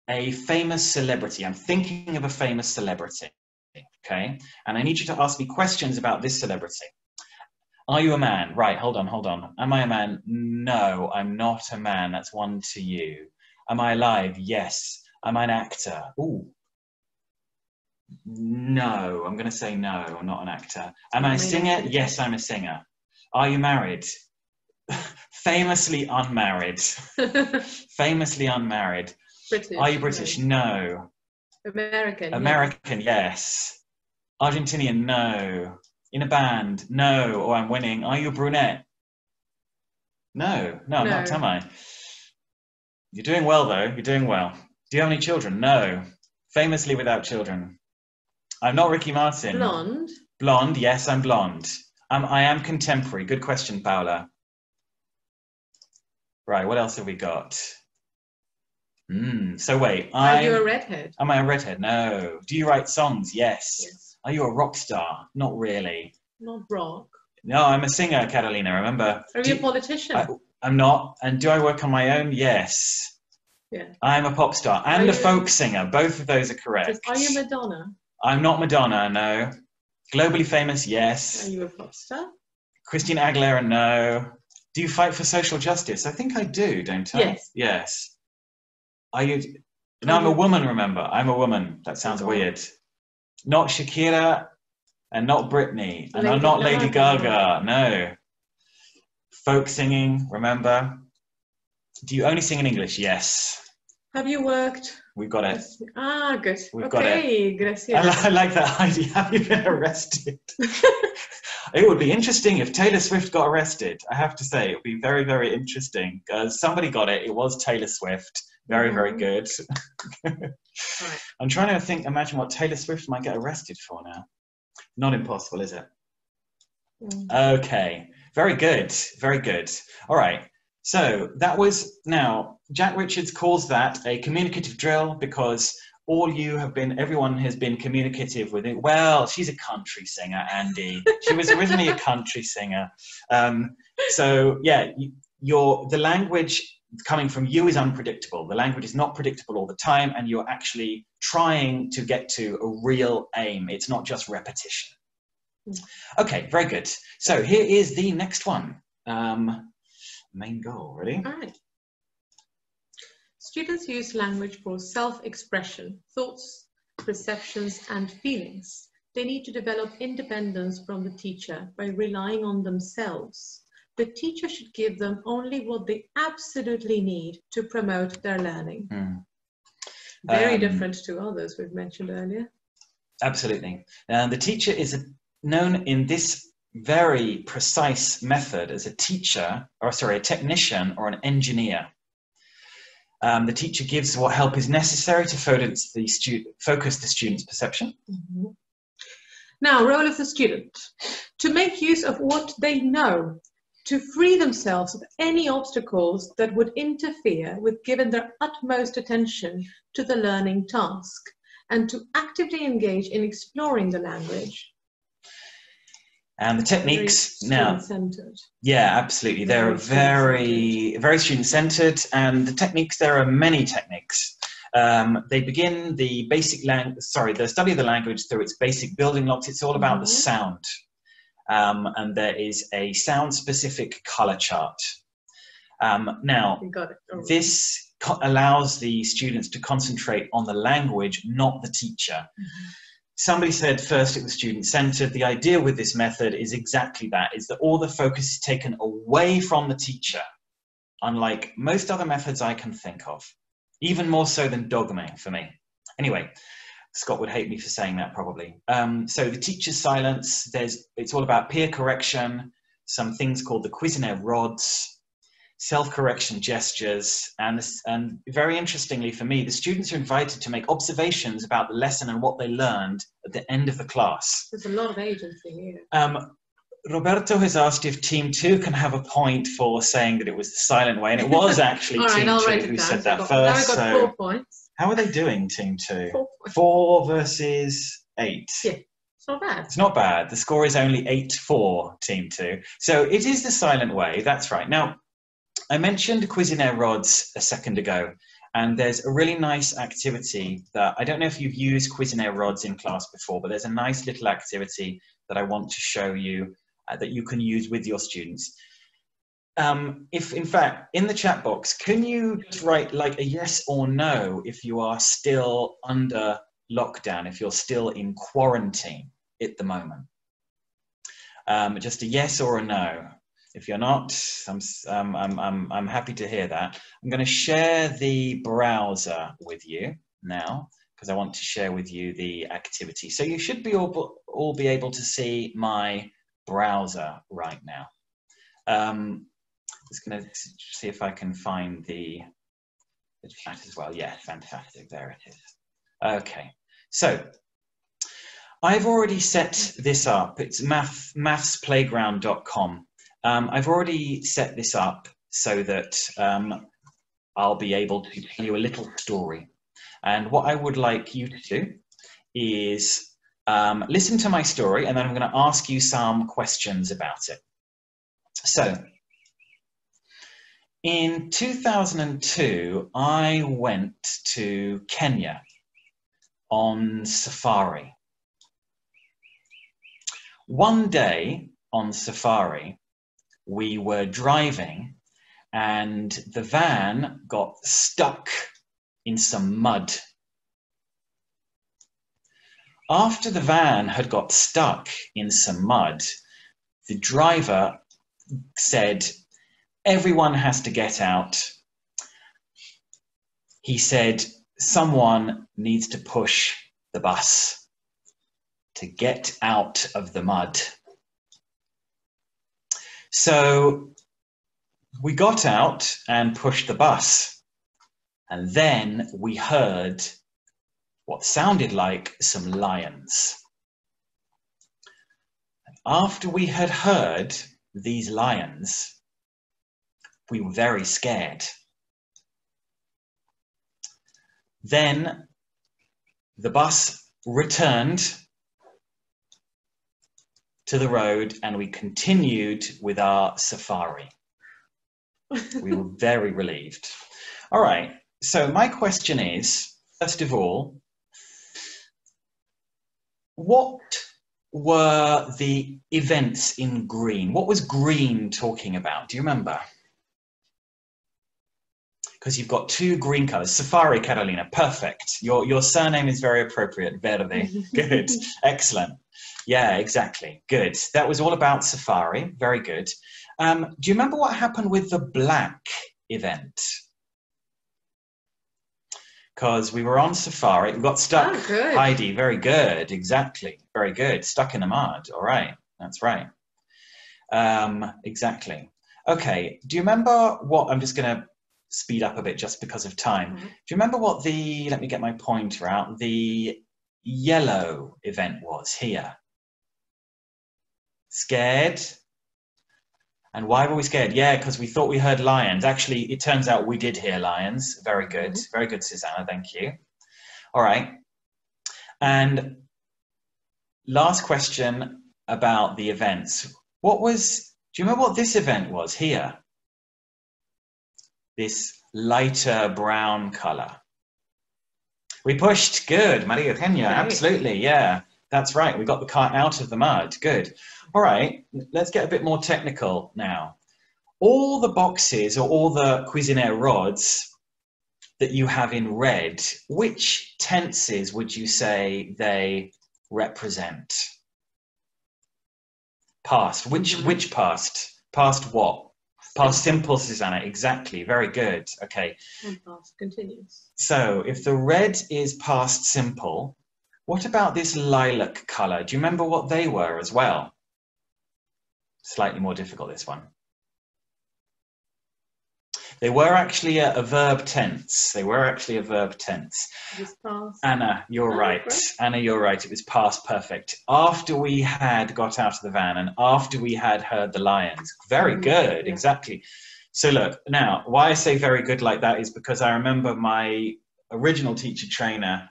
Speaker 2: a famous celebrity. I'm thinking of a famous celebrity, okay? And I need you to ask me questions about this celebrity. Are you a man? Right, hold on. Am I a man? No, I'm not a man. That's one to you. Am I alive? Yes. Am I an actor? Ooh. No, I'm going to say no, I'm not an actor. Am I a singer? Yes, I'm a singer. Are you married? Famously unmarried. Famously unmarried.
Speaker 1: British.
Speaker 2: Are you British? No.
Speaker 1: American.
Speaker 2: American, yes. Argentinian? No. In a band? No. Or I'm winning. Are you a brunette? No, I'm not, am I? You're doing well, though. You're doing well. Do you have any children? No. Famously without children. I'm not Ricky Martin.
Speaker 1: Blonde.
Speaker 2: Blonde, yes, I'm blonde. I am contemporary. Good question, Paula. Right, what else have we got? So wait,
Speaker 1: Are you a redhead?
Speaker 2: Am I a redhead? No. Do you write songs? Yes. Are you a rock star? Not really.
Speaker 1: Not rock.
Speaker 2: No, I'm a singer, Catalina, remember.
Speaker 1: Are you a politician?
Speaker 2: I'm not. And do I work on my own? Yes.
Speaker 1: Yeah.
Speaker 2: I'm a pop star and a folk singer. Both of those are correct.
Speaker 1: Are you Madonna?
Speaker 2: I'm not Madonna, no. Globally famous, yes.
Speaker 1: Are you a pop star?
Speaker 2: Christina Aguilera, no. Do you fight for social justice? I think I do, don't I?
Speaker 1: Yes.
Speaker 2: Yes. Are you? No, I'm a woman, remember. I'm a woman. That sounds weird. Not Shakira and not Britney. And I'm not Lady Gaga, no. Folk singing, remember. Do you only sing in English? Yes.
Speaker 1: Have you worked?
Speaker 2: We've got it.
Speaker 1: Ah, good.
Speaker 2: We've got it.
Speaker 1: Gracias.
Speaker 2: I like that idea. Have you been arrested? It would be interesting if Taylor Swift got arrested. I have to say, it would be very, very interesting. Somebody got it. It was Taylor Swift. Very, very good. Right. I'm trying to imagine what Taylor Swift might get arrested for now. Not impossible, is it? Okay. Very good. Very good. All right. So that was, now, Jack Richards calls that a communicative drill because everyone has been communicative with it. Well, she's a country singer, Andy. She was originally a country singer. So yeah, the language coming from you is unpredictable. The language is not predictable all the time, and you're actually trying to get to a real aim. It's not just repetition. Okay, very good. So here is the next one. Main goal, ready?
Speaker 1: All right. Students use language for self-expression, thoughts, perceptions, and feelings. They need to develop independence from the teacher by relying on themselves. The teacher should give them only what they absolutely need to promote their learning. Very different to others we've mentioned earlier.
Speaker 2: Absolutely. The teacher is known in this very precise method as a teacher, or sorry, a technician or an engineer. The teacher gives what help is necessary to focus the student's perception.
Speaker 1: Now, role of the student. To make use of what they know, to free themselves of any obstacles that would interfere with giving their utmost attention to the learning task, and to actively engage in exploring the language.
Speaker 2: And the techniques now,
Speaker 1: student-centered.
Speaker 2: Yeah, absolutely. They're very student-centered, and the techniques, there are many techniques. They begin the study of the language through its basic building blocks. It's all about the sound. And there is a sound-specific color chart. Now, this allows the students to concentrate on the language, not the teacher. Somebody said first it was student-centered. The idea with this method is exactly that, is that all the focus is taken away from the teacher, unlike most other methods I can think of, even more so than dogming for me. Anyway, Scott would hate me for saying that probably. So the teacher's silence, it's all about peer correction, some things called the Cuisenaire rods, self-correction gestures, and very interestingly for me, the students are invited to make observations about the lesson and what they learned at the end of the class.
Speaker 1: There's a lot of agency here.
Speaker 2: Roberto has asked if Team 2 can have a point for saying that it was the silent way, and it was actually Team 2 who said that first.
Speaker 1: Now I got 4 points.
Speaker 2: How are they doing, Team 2?
Speaker 1: 4
Speaker 2: versus 8.
Speaker 1: Yeah, it's not bad.
Speaker 2: It's not bad. The score is only 8-4, Team 2. So it is the silent way, that's right. Now, I mentioned Cuisenaire rods a second ago, and there's a really nice activity that, I don't know if you've used Cuisenaire rods in class before, but there's a nice little activity that I want to show you that you can use with your students. If, in fact, in the chat box, can you just write like a yes or no if you are still under lockdown, if you're still in quarantine at the moment? Just a yes or a no. If you're not, I'm happy to hear that. I'm going to share the browser with you now because I want to share with you the activity. So you should be all be able to see my browser right now. Just going to see if I can find the chat as well. Yeah, fantastic. There it is. Okay, so I've already set this up. It's mathsplayground.com. I've already set this up so that I'll be able to tell you a little story. And what I would like you to do is listen to my story, and then I'm going to ask you some questions about it. So, in 2002, I went to Kenya on safari. One day on safari, we were driving and the van got stuck in some mud. After the van had got stuck in some mud, the driver said, "Everyone has to get out." He said, "Someone needs to push the bus to get out of the mud." So we got out and pushed the bus, and then we heard what sounded like some lions. After we had heard these lions, we were very scared. Then the bus returned to the road and we continued with our safari. We were very relieved. All right, so my question is, first of all, what were the events in green? What was green talking about? Do you remember? Because you've got two green colors. Safari, Carolina, perfect. Your surname is very appropriate. Verde, good, excellent. Yeah, exactly, good. That was all about Safari, very good. Do you remember what happened with the black event? Because we were on Safari, we got stuck.
Speaker 1: Oh, good.
Speaker 2: Heidi, very good, exactly, very good. Stuck in the mud, all right, that's right. Exactly. Okay, do you remember what, I'm just going to speed up a bit just because of time. Do you remember what the, let me get my pointer out, the yellow event was here? Scared? And why were we scared? Yeah, because we thought we heard lions. Actually, it turns out we did hear lions. Very good. Very good, Susanna. Thank you. All right. And last question about the events. What was, do you remember what this event was here? This lighter brown color. We pushed. Good. Maria Eugenia. Absolutely. Yeah, that's right. We got the car out of the mud. Good. All right, let's get a bit more technical now. All the boxes or all the Cuisinart rods that you have in red, which tenses would you say they represent? Past. Which past? Past what? Past simple, Susanna. Exactly. Very good. Okay.
Speaker 1: And past continuous.
Speaker 2: So if the red is past simple, what about this lilac color? Do you remember what they were as well? Slightly more difficult, this one. They were actually a verb tense. They were actually a verb tense.
Speaker 1: It was past.
Speaker 2: Anna, you're right. Great. Anna, you're right. It was past perfect. After we had got out of the van and after we had heard the lions. Very good, yeah. Exactly. So look, now, why I say very good like that is because I remember my original teacher trainer,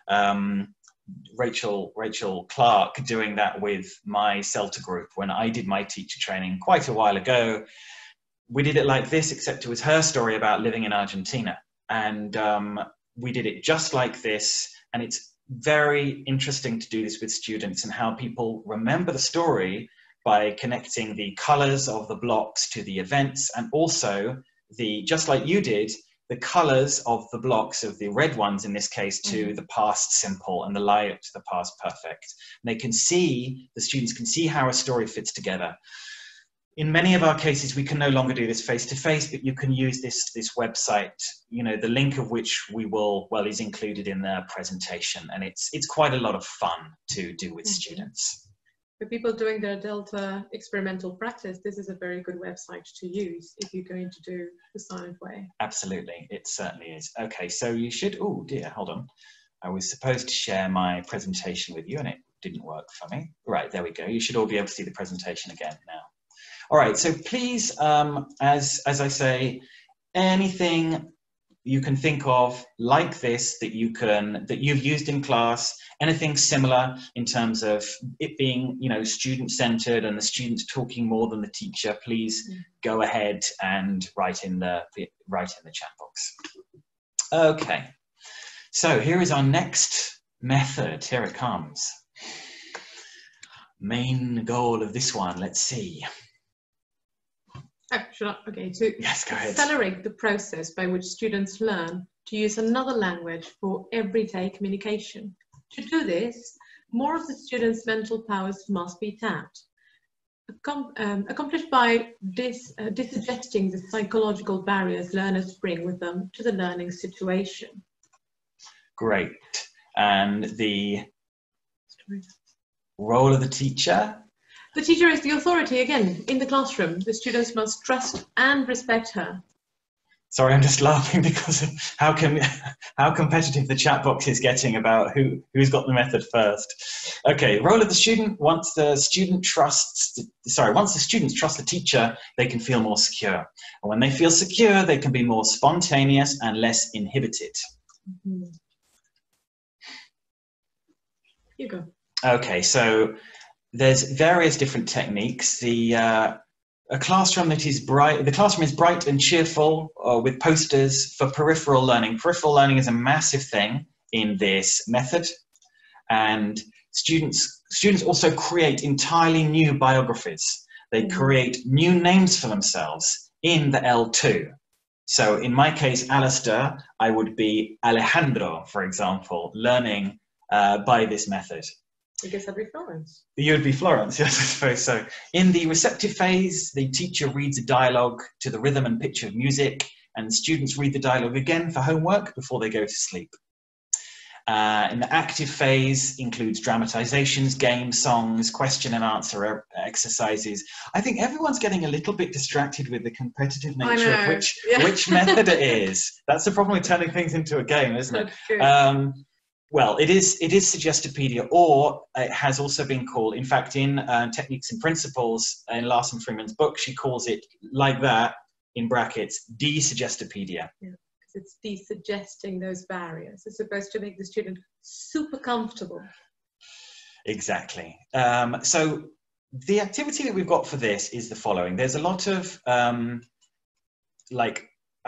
Speaker 2: Rachel Clark, doing that with my CELTA group when I did my teacher training quite a while ago. We did it like this, except it was her story about living in Argentina. And we did it just like this. And it's very interesting to do this with students and how people remember the story by connecting the colors of the blocks to the events and also the, just like you did, the colors of the blocks of the red ones in this case to the past simple and the lilac to the past perfect. And they can see, the students can see how a story fits together. In many of our cases, we can no longer do this face-to-face, but you can use this website, you know, the link of which we will, well, is included in the presentation. And it's quite a lot of fun to do with students.
Speaker 1: For people doing their Delta experimental practice, this is a very good website to use if you're going to do the silent way.
Speaker 2: Absolutely, it certainly is. Okay, so you should, oh dear, hold on. I was supposed to share my presentation with you and it didn't work for me. Right, there we go. You should all be able to see the presentation again now. All right, so please, as I say, anything you can think of like this that you've used in class, anything similar in terms of it being, you know, student-centered and the students talking more than the teacher, please go ahead and write in the chat box. Okay, so here is our next method. Here it comes. Main goal of this one, let's see.
Speaker 1: Okay, to
Speaker 2: yes, go ahead.
Speaker 1: Accelerate the process by which students learn to use another language for everyday communication. To do this, more of the students' mental powers must be tapped, accomplished by dissuggesting the psychological barriers learners bring with them to the learning situation.
Speaker 2: Great. And the role of the teacher?
Speaker 1: The teacher is the authority, again, in the classroom. The students must trust and respect her.
Speaker 2: Sorry, I'm just laughing because of how competitive the chat box is getting about who's got the method first. Okay, role of the student. Once the students trust the teacher, they can feel more secure. And when they feel secure, they can be more spontaneous and less inhibited.
Speaker 1: You go.
Speaker 2: Okay, so there's various different techniques. The classroom is bright and cheerful with posters for peripheral learning. Peripheral learning is a massive thing in this method. And Students also create entirely new biographies. They create new names for themselves in the L2. So in my case, Alastair, I would be Alejandro, for example, learning by this method.
Speaker 1: I guess I'd be Florence.
Speaker 2: You would be Florence, yes, I suppose so. In the receptive phase, the teacher reads a dialogue to the rhythm and pitch of music, and students read the dialogue again for homework before they go to sleep. In the active phase includes dramatizations, games, songs, question and answer exercises. I think everyone's getting a little bit distracted with the competitive nature of which method it is. That's the problem with turning things into a game, isn't it? Well, it is Suggestipedia, or it has also been called, in fact, in Techniques and Principles, in Larson Freeman's book, she calls it like that, in brackets, de-Suggestipedia. Yeah, because
Speaker 1: it's de-suggesting those barriers. It's supposed to make the student super comfortable.
Speaker 2: Exactly. So the activity that we've got for this is the following. There's a lot of,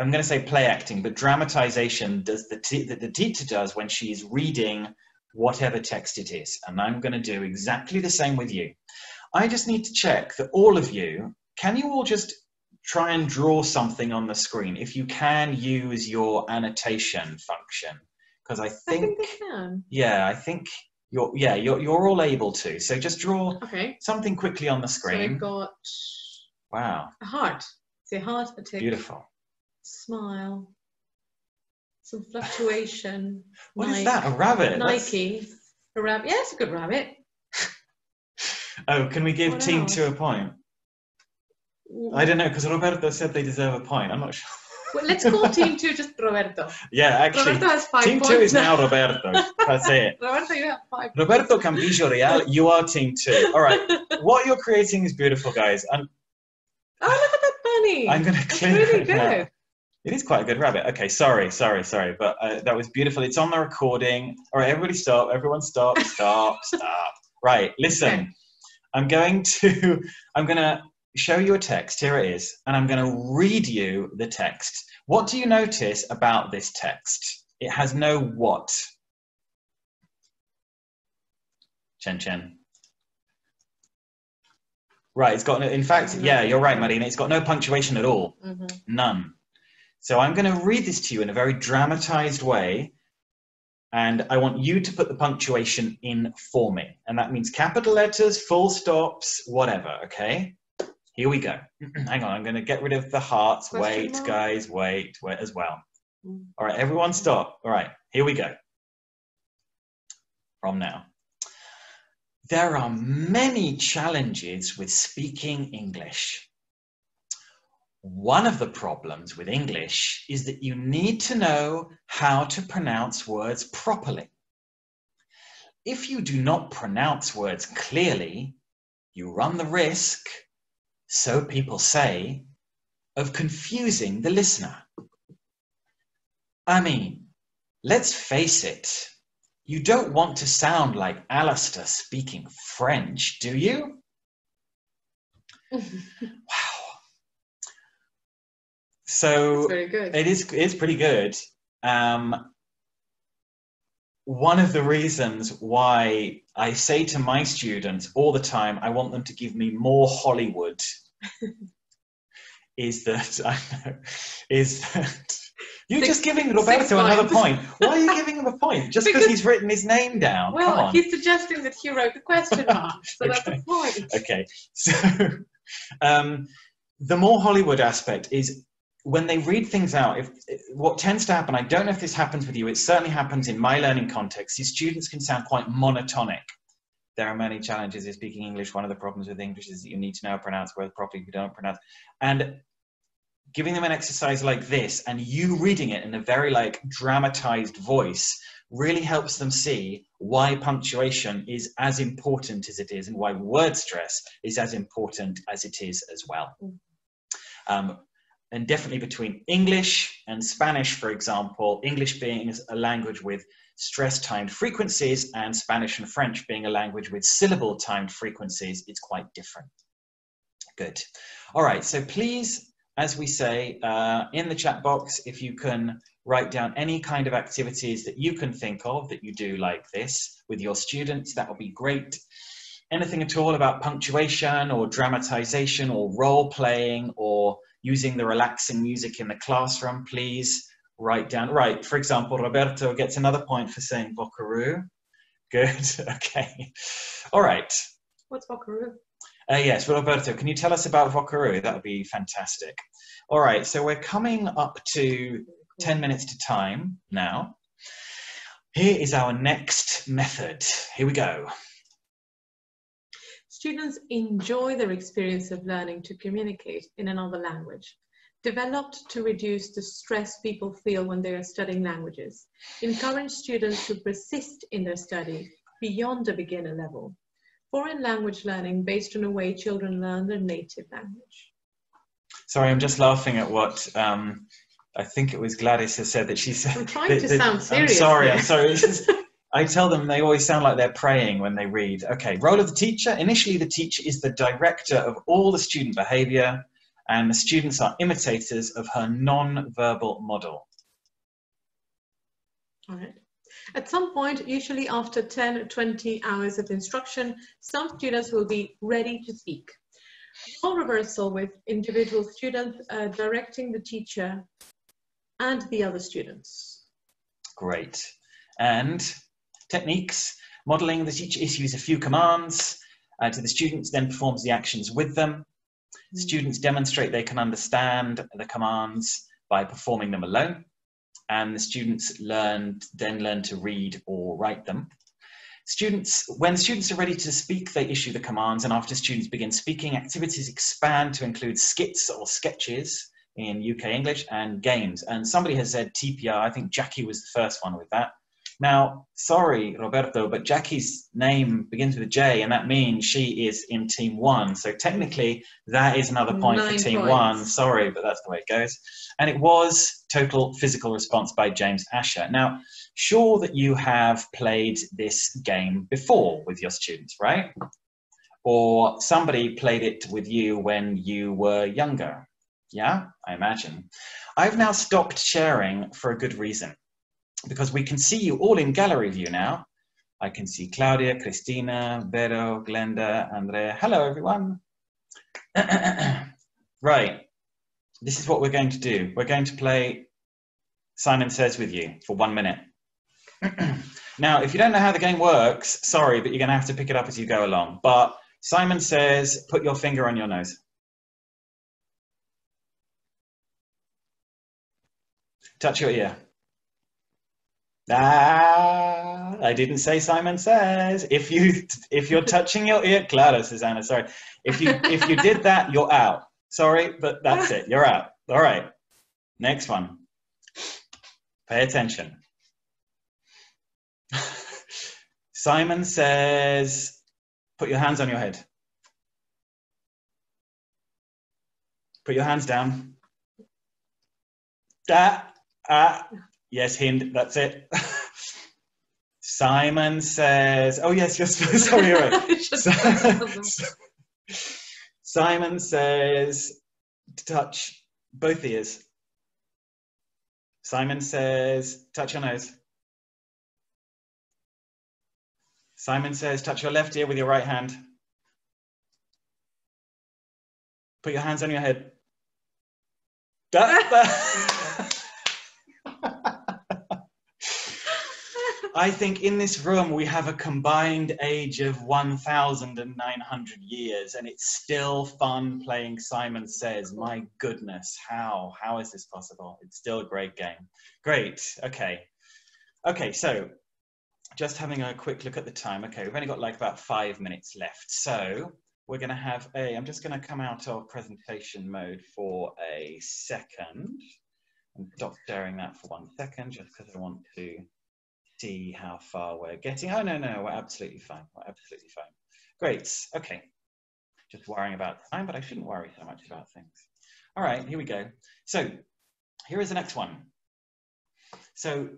Speaker 2: I'm going to say play acting, but dramatization does the teacher does when she's reading whatever text it is. And I'm going to do exactly the same with you. I just need to check that all of you, can you all just try and draw something on the screen? If you can, use your annotation function. Because I think
Speaker 1: they can.
Speaker 2: Yeah, I think you're all able to. So just draw something quickly on the screen.
Speaker 1: So we've got a heart. See a heart, a tick.
Speaker 2: Beautiful.
Speaker 1: Smile, some fluctuation.
Speaker 2: What is that? A rabbit?
Speaker 1: Nike. A rabbit. Yeah, it's a good rabbit.
Speaker 2: Oh, can we give team 2 a point? I don't know, because Roberto said they deserve a point. I'm not sure.
Speaker 1: Well, let's call team 2 just Roberto.
Speaker 2: Yeah, actually.
Speaker 1: Roberto has 5
Speaker 2: team
Speaker 1: points.
Speaker 2: Team 2 is now Roberto. That's it.
Speaker 1: Roberto, you have 5
Speaker 2: Roberto Campijo Real, you are team 2. All right. What you're creating is beautiful, guys.
Speaker 1: Oh, look at that bunny.
Speaker 2: I'm going to clear
Speaker 1: really
Speaker 2: it
Speaker 1: good.
Speaker 2: Now. It is quite a good rabbit. Okay, sorry, but that was beautiful. It's on the recording. All right, everybody stop. Everyone stop. Right, listen. Okay. I'm going to show you a text. Here it is. And I'm going to read you the text. What do you notice about this text? It has no what. Chen. Right, it's got no, in fact, yeah, you're right, Marina. It's got no punctuation at all. None. So I'm going to read this to you in a very dramatized way, and I want you to put the punctuation in for me. And that means capital letters, full stops, whatever, okay? Here we go. Hang on, I'm going to get rid of the hearts. Wait, guys, wait as well. All right, everyone stop. All right, here we go. From now. There are many challenges with speaking English. One of the problems with English is that you need to know how to pronounce words properly. If you do not pronounce words clearly, you run the risk, so people say, of confusing the listener. I mean, let's face it, you don't want to sound like Alastair speaking French, do you? Wow. So
Speaker 1: very good.
Speaker 2: It's pretty good. One of the reasons why I say to my students all the time, I want them to give me more Hollywood, is that you're just giving Roberto another point. Why are you giving him a point? Just because he's written his name down?
Speaker 1: Well,
Speaker 2: come on.
Speaker 1: He's suggesting that he wrote the question mark, so
Speaker 2: Okay.
Speaker 1: That's a point.
Speaker 2: Okay, so the more Hollywood aspect is when they read things out, what tends to happen, I don't know if this happens with you, it certainly happens in my learning context, is students can sound quite monotonic. There are many challenges in speaking English. One of the problems with English is that you need to know how to pronounce words properly if you don't pronounce. And giving them an exercise like this and you reading it in a very dramatized voice really helps them see why punctuation is as important as it is and why word stress is as important as it is as well. And definitely between English and Spanish, for example, English being a language with stress-timed frequencies and Spanish and French being a language with syllable-timed frequencies, it's quite different. Good. All right, so please, as we say in the chat box, if you can write down any kind of activities that you can think of that you do like this with your students. That would be great. Anything at all about punctuation or dramatization or role playing or using the relaxing music in the classroom, please write down. Right, for example, Roberto gets another point for saying Buckaroo. Good, okay. All right.
Speaker 1: What's Buckaroo?
Speaker 2: Yes, Roberto, can you tell us about Buckaroo? That would be fantastic. All right, so we're coming up to 10 minutes to time now. Here is our next method. Here we go.
Speaker 1: Students enjoy their experience of learning to communicate in another language, developed to reduce the stress people feel when they are studying languages. Encourage students to persist in their study beyond the beginner level. Foreign language learning based on the way children learn their native language.
Speaker 2: Sorry, I'm just laughing at what I think it was Gladys has said that she said.
Speaker 1: I'm trying to sound serious.
Speaker 2: I'm sorry. I tell them they always sound like they're praying when they read. Okay, role of the teacher. Initially, the teacher is the director of all the student behavior, and the students are imitators of her non-verbal model.
Speaker 1: All right. At some point, usually after 10 or 20 hours of instruction, some students will be ready to speak. Role reversal with individual students directing the teacher and the other students. Great.
Speaker 2: And techniques. Modeling, the teacher issues a few commands to the students, then performs the actions with them. Students demonstrate they can understand the commands by performing them alone, and the students then learn to read or write them. When students are ready to speak, they issue the commands, and after students begin speaking, activities expand to include skits or sketches in UK English and games. And somebody has said TPR. I think Jackie was the first one with that. Now, sorry, Roberto, but Jackie's name begins with a J, and that means she is in Team 1. So technically, that is another point for Team 1. Sorry, but that's the way it goes. And it was total physical response by James Asher. Now, sure that you have played this game before with your students, right? Or somebody played it with you when you were younger. Yeah, I imagine. I've now stopped sharing for a good reason, because we can see you all in gallery view now. I can see Claudia, Christina, Vero, Glenda, Andrea. Hello, everyone. Right, this is what we're going to do. We're going to play Simon Says with you for 1 minute. Now, if you don't know how the game works, sorry, but you're going to have to pick it up as you go along. But Simon says, put your finger on your nose. Touch your ear. I didn't say Simon Says. If you're touching your ear, Clara, Susanna, sorry. If you did that, you're out. Sorry, but that's it. You're out. All right. Next one. Pay attention. Simon says, put your hands on your head. Put your hands down. Yes, Hind, that's it. Simon says, oh yes, sorry, you're right. Simon says, touch both ears. Simon says, touch your nose. Simon says, touch your left ear with your right hand. Put your hands on your head. I think in this room we have a combined age of 1,900 years, and it's still fun playing Simon Says. My goodness, how is this possible? It's still a great game. Great, okay. Okay, so just having a quick look at the time. Okay, we've only got like about 5 minutes left. So we're gonna have I'm just gonna come out of presentation mode for a second and stop sharing that for 1 second, just because I want to see how far we're getting. Oh, no, we're absolutely fine. We're absolutely fine. Great, okay. Just worrying about time, but I shouldn't worry so much about things. All right, here we go. So here is the next one. So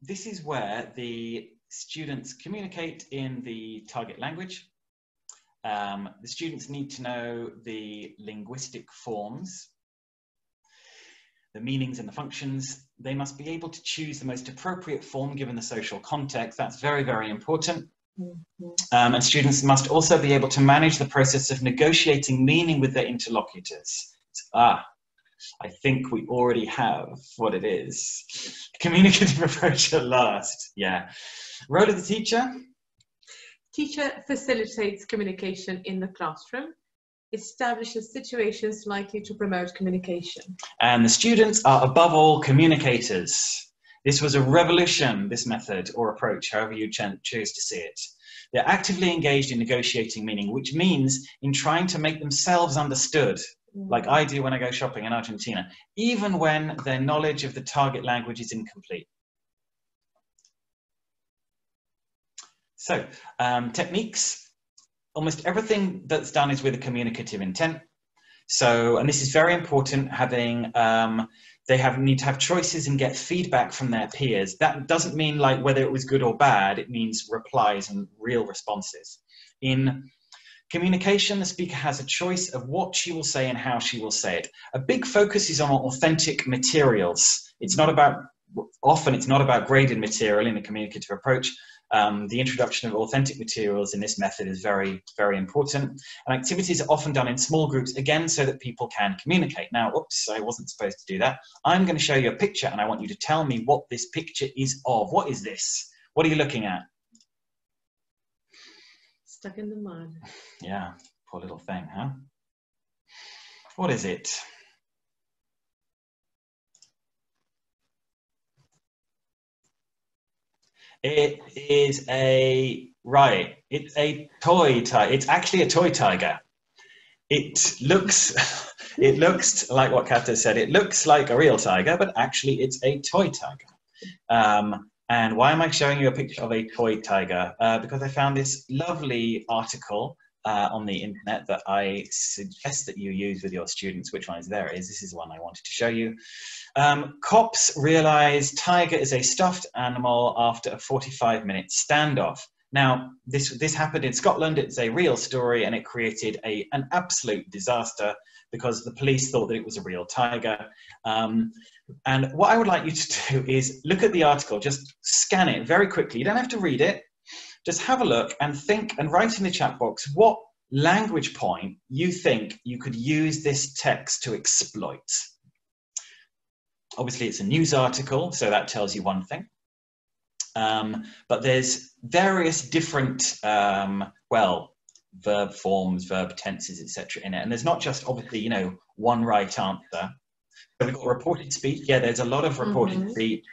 Speaker 2: this is where the students communicate in the target language. The students need to know the linguistic forms, the meanings and the functions. They must be able to choose the most appropriate form given the social context. That's very, very important. And students must also be able to manage the process of negotiating meaning with their interlocutors. I think we already have what it is. Communicative approach at last. Yeah. Role of the teacher?
Speaker 1: Teacher facilitates communication in the classroom, establishes situations likely to promote communication.
Speaker 2: And the students are above all communicators. This was a revolution, this method or approach, however you choose to see it. They're actively engaged in negotiating meaning, which means in trying to make themselves understood, like I do when I go shopping in Argentina, even when their knowledge of the target language is incomplete. So, techniques. Almost everything that's done is with a communicative intent. So, and this is very important, having, they need to have choices and get feedback from their peers. That doesn't mean like whether it was good or bad, it means replies and real responses. In communication, the speaker has a choice of what she will say and how she will say it. A big focus is on authentic materials. It's not about, often it's not about graded material in a communicative approach. The introduction of authentic materials in this method is very, very important. And activities are often done in small groups, again, so that people can communicate. Now, oops, I wasn't supposed to do that. I'm going to show you a picture, and I want you to tell me what this picture is of. What is this? What are you looking at?
Speaker 1: Stuck in the mud.
Speaker 2: Yeah, poor little thing, huh? What is it? It is it's a toy tiger. It's actually a toy tiger. It looks like what Kata said. It looks like a real tiger, but actually it's a toy tiger. And why am I showing you a picture of a toy tiger? Because I found this lovely article on the internet that I suggest that you use with your students. Which one is there? This is the one I wanted to show you. Cops realize tiger is a stuffed animal after a 45-minute standoff. Now, this happened in Scotland. It's a real story, and it created an absolute disaster because the police thought that it was a real tiger. And what I would like you to do is look at the article, just scan it very quickly. You don't have to read it. Just have a look and think and write in the chat box what language point you think you could use this text to exploit. Obviously, it's a news article, so that tells you one thing. But there's various different, well, verb forms, verb tenses, etc. in it. And there's not just, obviously, you know, one right answer. So we've got reported speech. Yeah, there's a lot of reported speech.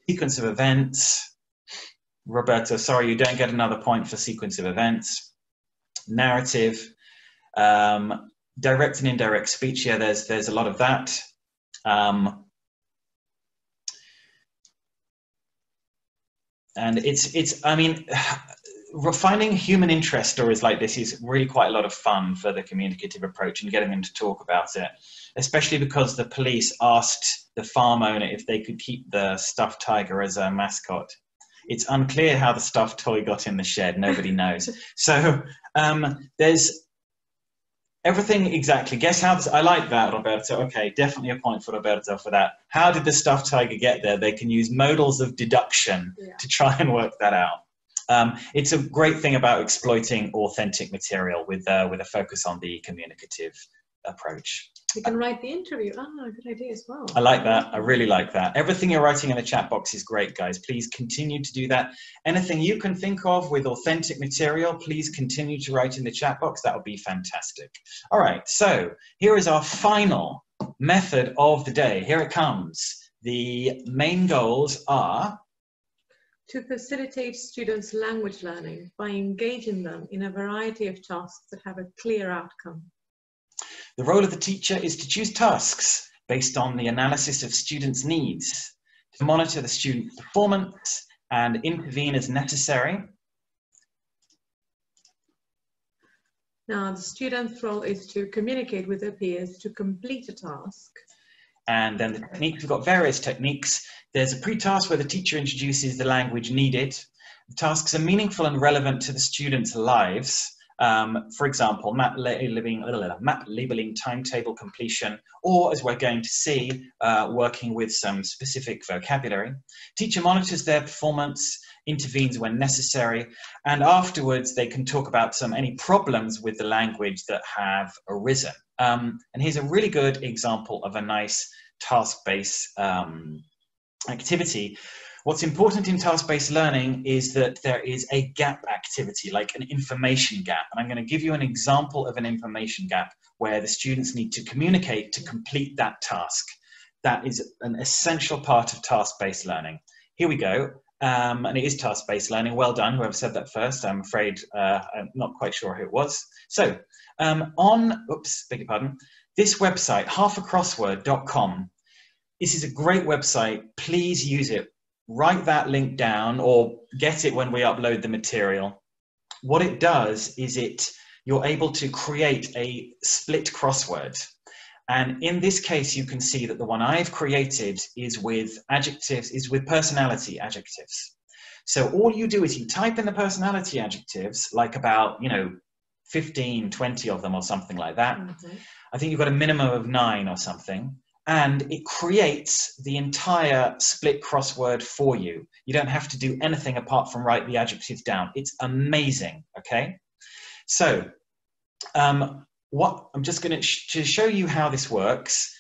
Speaker 2: Sequence of events. Roberto, sorry, you don't get another point for sequence of events. Narrative. Direct and indirect speech. Yeah, there's a lot of that. And I mean, finding human interest stories like this is really quite a lot of fun for the communicative approach and getting them to talk about it, especially because the police asked the farm owner if they could keep the stuffed tiger as a mascot. It's unclear how the stuffed toy got in the shed. Nobody knows. So there's everything exactly. Guess how I like that, Roberto. Okay, definitely a point for Roberto for that. How did the stuffed tiger get there? They can use modals of deduction to try and work that out. It's a great thing about exploiting authentic material with a focus on the communicative approach.
Speaker 1: You can write the interview. Good idea as well.
Speaker 2: I like that. I really like that. Everything you're writing in the chat box is great, guys. Please continue to do that. Anything you can think of with authentic material, please continue to write in the chat box. That would be fantastic. All right, so here is our final method of the day. Here it comes. The main goals are
Speaker 1: to facilitate students' language learning by engaging them in a variety of tasks that have a clear outcome.
Speaker 2: The role of the teacher is to choose tasks based on the analysis of students' needs, to monitor the student's performance and intervene as necessary.
Speaker 1: Now, the student's role is to communicate with their peers to complete a task.
Speaker 2: And then the techniques, we've got various techniques. There's a pre-task where the teacher introduces the language needed. The tasks are meaningful and relevant to the students' lives. For example, map labeling, timetable completion, or as we're going to see, working with some specific vocabulary. Teacher monitors their performance, intervenes when necessary, and afterwards they can talk about any problems with the language that have arisen. And here's a really good example of a nice task-based activity. What's important in task-based learning is that there is a gap activity, like an information gap. And I'm going to give you an example of an information gap where the students need to communicate to complete that task. That is an essential part of task-based learning. Here we go. And it is task-based learning. Well done, whoever said that first. I'm afraid I'm not quite sure who it was. So beg your pardon, this website, halfacrossword.com, this is a great website. Please use it. Write that link down or get it when we upload the material. What it does is you're able to create a split crossword. And in this case, you can see that the one I've created is with adjectives, is with personality adjectives. So all you do is you type in the personality adjectives, like about, 15, 20 of them or something like that. Mm-hmm. I think you've got a minimum of 9 or something. And it creates the entire split crossword for you. You don't have to do anything apart from write the adjectives down. It's amazing, okay? So, I'm just going to show you how this works.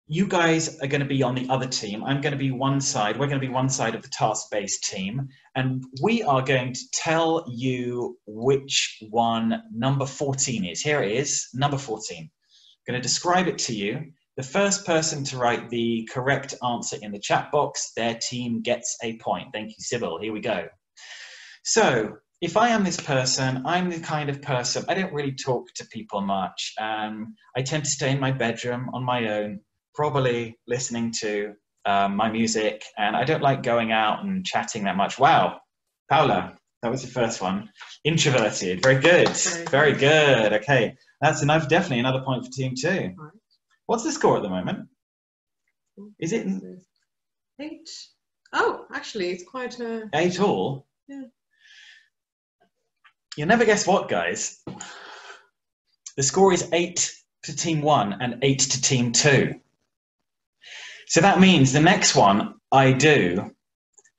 Speaker 2: You guys are going to be on the other team. I'm going to be one side. We're going to be one side of the task-based team. And we are going to tell you which one number 14 is. Here it is, number 14. I'm going to describe it to you. The first person to write the correct answer in the chat box, their team gets a point. Thank you, Sybil. Here we go. So, if I am this person, I'm the kind of person, I don't really talk to people much. I tend to stay in my bedroom on my own, probably listening to my music, and I don't like going out and chatting that much. Wow, Paula, that was the first one. Introverted, very good, very good. Okay, that's definitely another point for team 2. What's the score at the moment? Is it
Speaker 1: 8? Oh, actually, it's quite a
Speaker 2: 8 all.
Speaker 1: Yeah.
Speaker 2: You'll never guess what, guys. The score is 8 to team 1 and 8 to team 2. So that means the next one I do,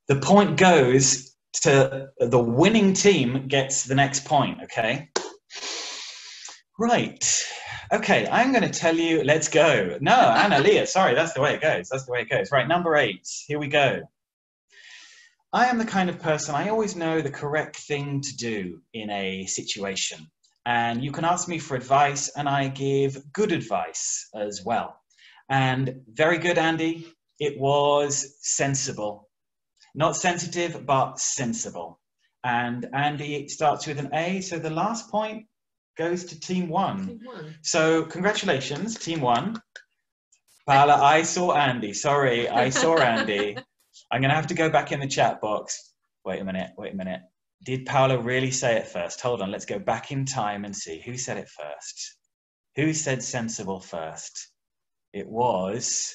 Speaker 2: the point goes to the winning team gets the next point, okay? Right. Okay, I'm going to tell you, let's go. No, Anna, Leah, sorry, that's the way it goes. That's the way it goes. Right, number 8, here we go. I am the kind of person, I always know the correct thing to do in a situation. And you can ask me for advice, and I give good advice as well. And very good, Andy, it was sensible. Not sensitive, but sensible. And Andy, it starts with an A, so the last point goes to team 1.
Speaker 1: Team 1.
Speaker 2: So congratulations, team 1. Paula, I saw Andy. Sorry, I saw Andy. I'm going to have to go back in the chat box. Wait a minute. Did Paula really say it first? Hold on, let's go back in time and see. Who said it first? Who said sensible first? It was...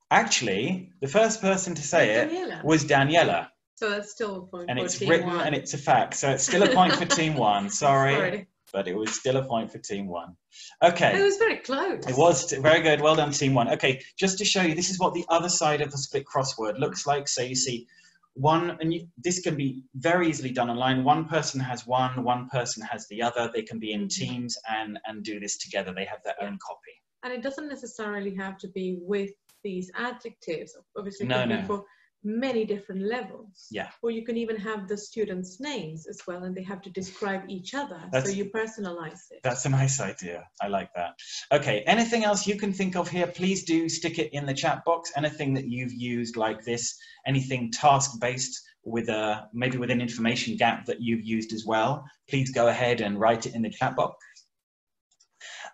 Speaker 2: Actually, the first person to say it was Daniela.
Speaker 1: So that's still a point
Speaker 2: and
Speaker 1: for
Speaker 2: it's
Speaker 1: team
Speaker 2: written
Speaker 1: 1.
Speaker 2: And it's a fact. So it's still a point for team 1. Sorry. But it was still a point for team 1. Okay.
Speaker 1: It was very close.
Speaker 2: It was very good. Well done, team 1. Okay, just to show you, this is what the other side of the split crossword looks like. So you see one, and this can be very easily done online. One person has one person has the other. They can be in teams and do this together. They have their own copy.
Speaker 1: And it doesn't necessarily have to be with these adjectives. Obviously, it
Speaker 2: no,
Speaker 1: can
Speaker 2: no.
Speaker 1: be for many different levels.
Speaker 2: Yeah.
Speaker 1: Or you can even have the students' names as well, and they have to describe each other. So you personalize it. That's
Speaker 2: a nice idea. I like that. Okay, anything else you can think of here, please do stick it in the chat box. Anything that you've used like this, anything task-based with maybe with an information gap that you've used as well, please go ahead and write it in the chat box.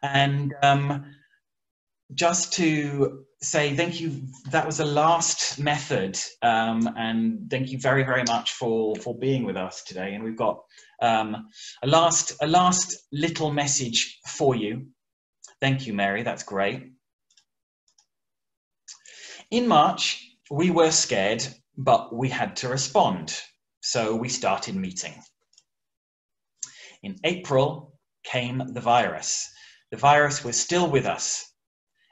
Speaker 2: And just to say thank you, that was the last method, and thank you very, very much for being with us today. And we've got a last little message for you. Thank you, Mary, that's great. In March, we were scared, but we had to respond, so we started meeting. In April came the virus. The virus was still with us,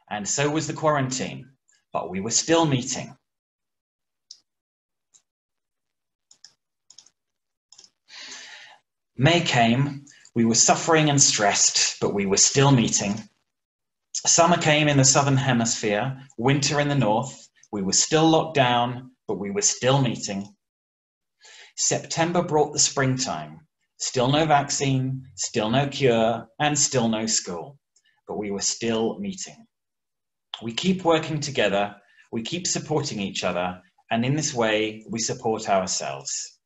Speaker 2: and so was the quarantine, but we were still meeting. May came, we were suffering and stressed, but we were still meeting. Summer came in the southern hemisphere, winter in the north. We were still locked down, but we were still meeting. September brought the springtime. Still no vaccine, still no cure, and still no school, but we were still meeting. We keep working together, we keep supporting each other, and in this way, we support ourselves.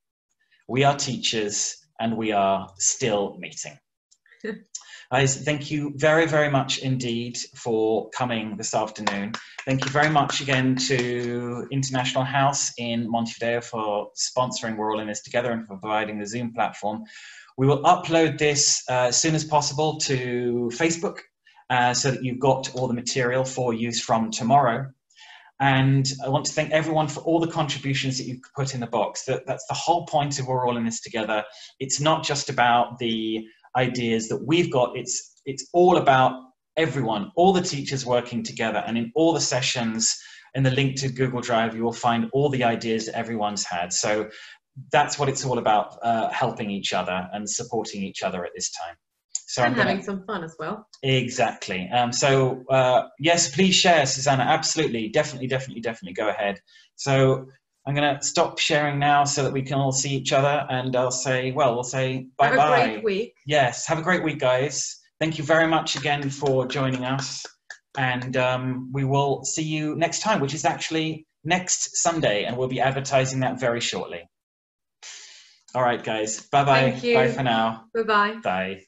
Speaker 2: We are teachers, and we are still meeting. Guys, thank you very, very much indeed for coming this afternoon. Thank you very much again to International House in Montevideo for sponsoring We're All in This Together and for providing the Zoom platform. We will upload this as soon as possible to Facebook so that you've got all the material for use from tomorrow. And I want to thank everyone for all the contributions that you've put in the box. That's the whole point of We're All in This Together. It's not just about the ideas that we've got, it's all about everyone, all the teachers working together, and in all the sessions in the link to Google Drive you will find all the ideas that everyone's had. So that's what it's all about, helping each other and supporting each other at this time. So
Speaker 1: and having some fun as well.
Speaker 2: Exactly. Yes, please share, Susanna. Absolutely, definitely go ahead. So I'm going to stop sharing now so that we can all see each other, and I'll say, well, we'll say bye-bye.
Speaker 1: Have a great week.
Speaker 2: Yes, have a great week, guys. Thank you very much again for joining us, and we will see you next time, which is actually next Sunday, and we'll be advertising that very shortly. All right, guys. Bye-bye.
Speaker 1: Thank you.
Speaker 2: Bye for now.
Speaker 1: Bye-bye.
Speaker 2: Bye.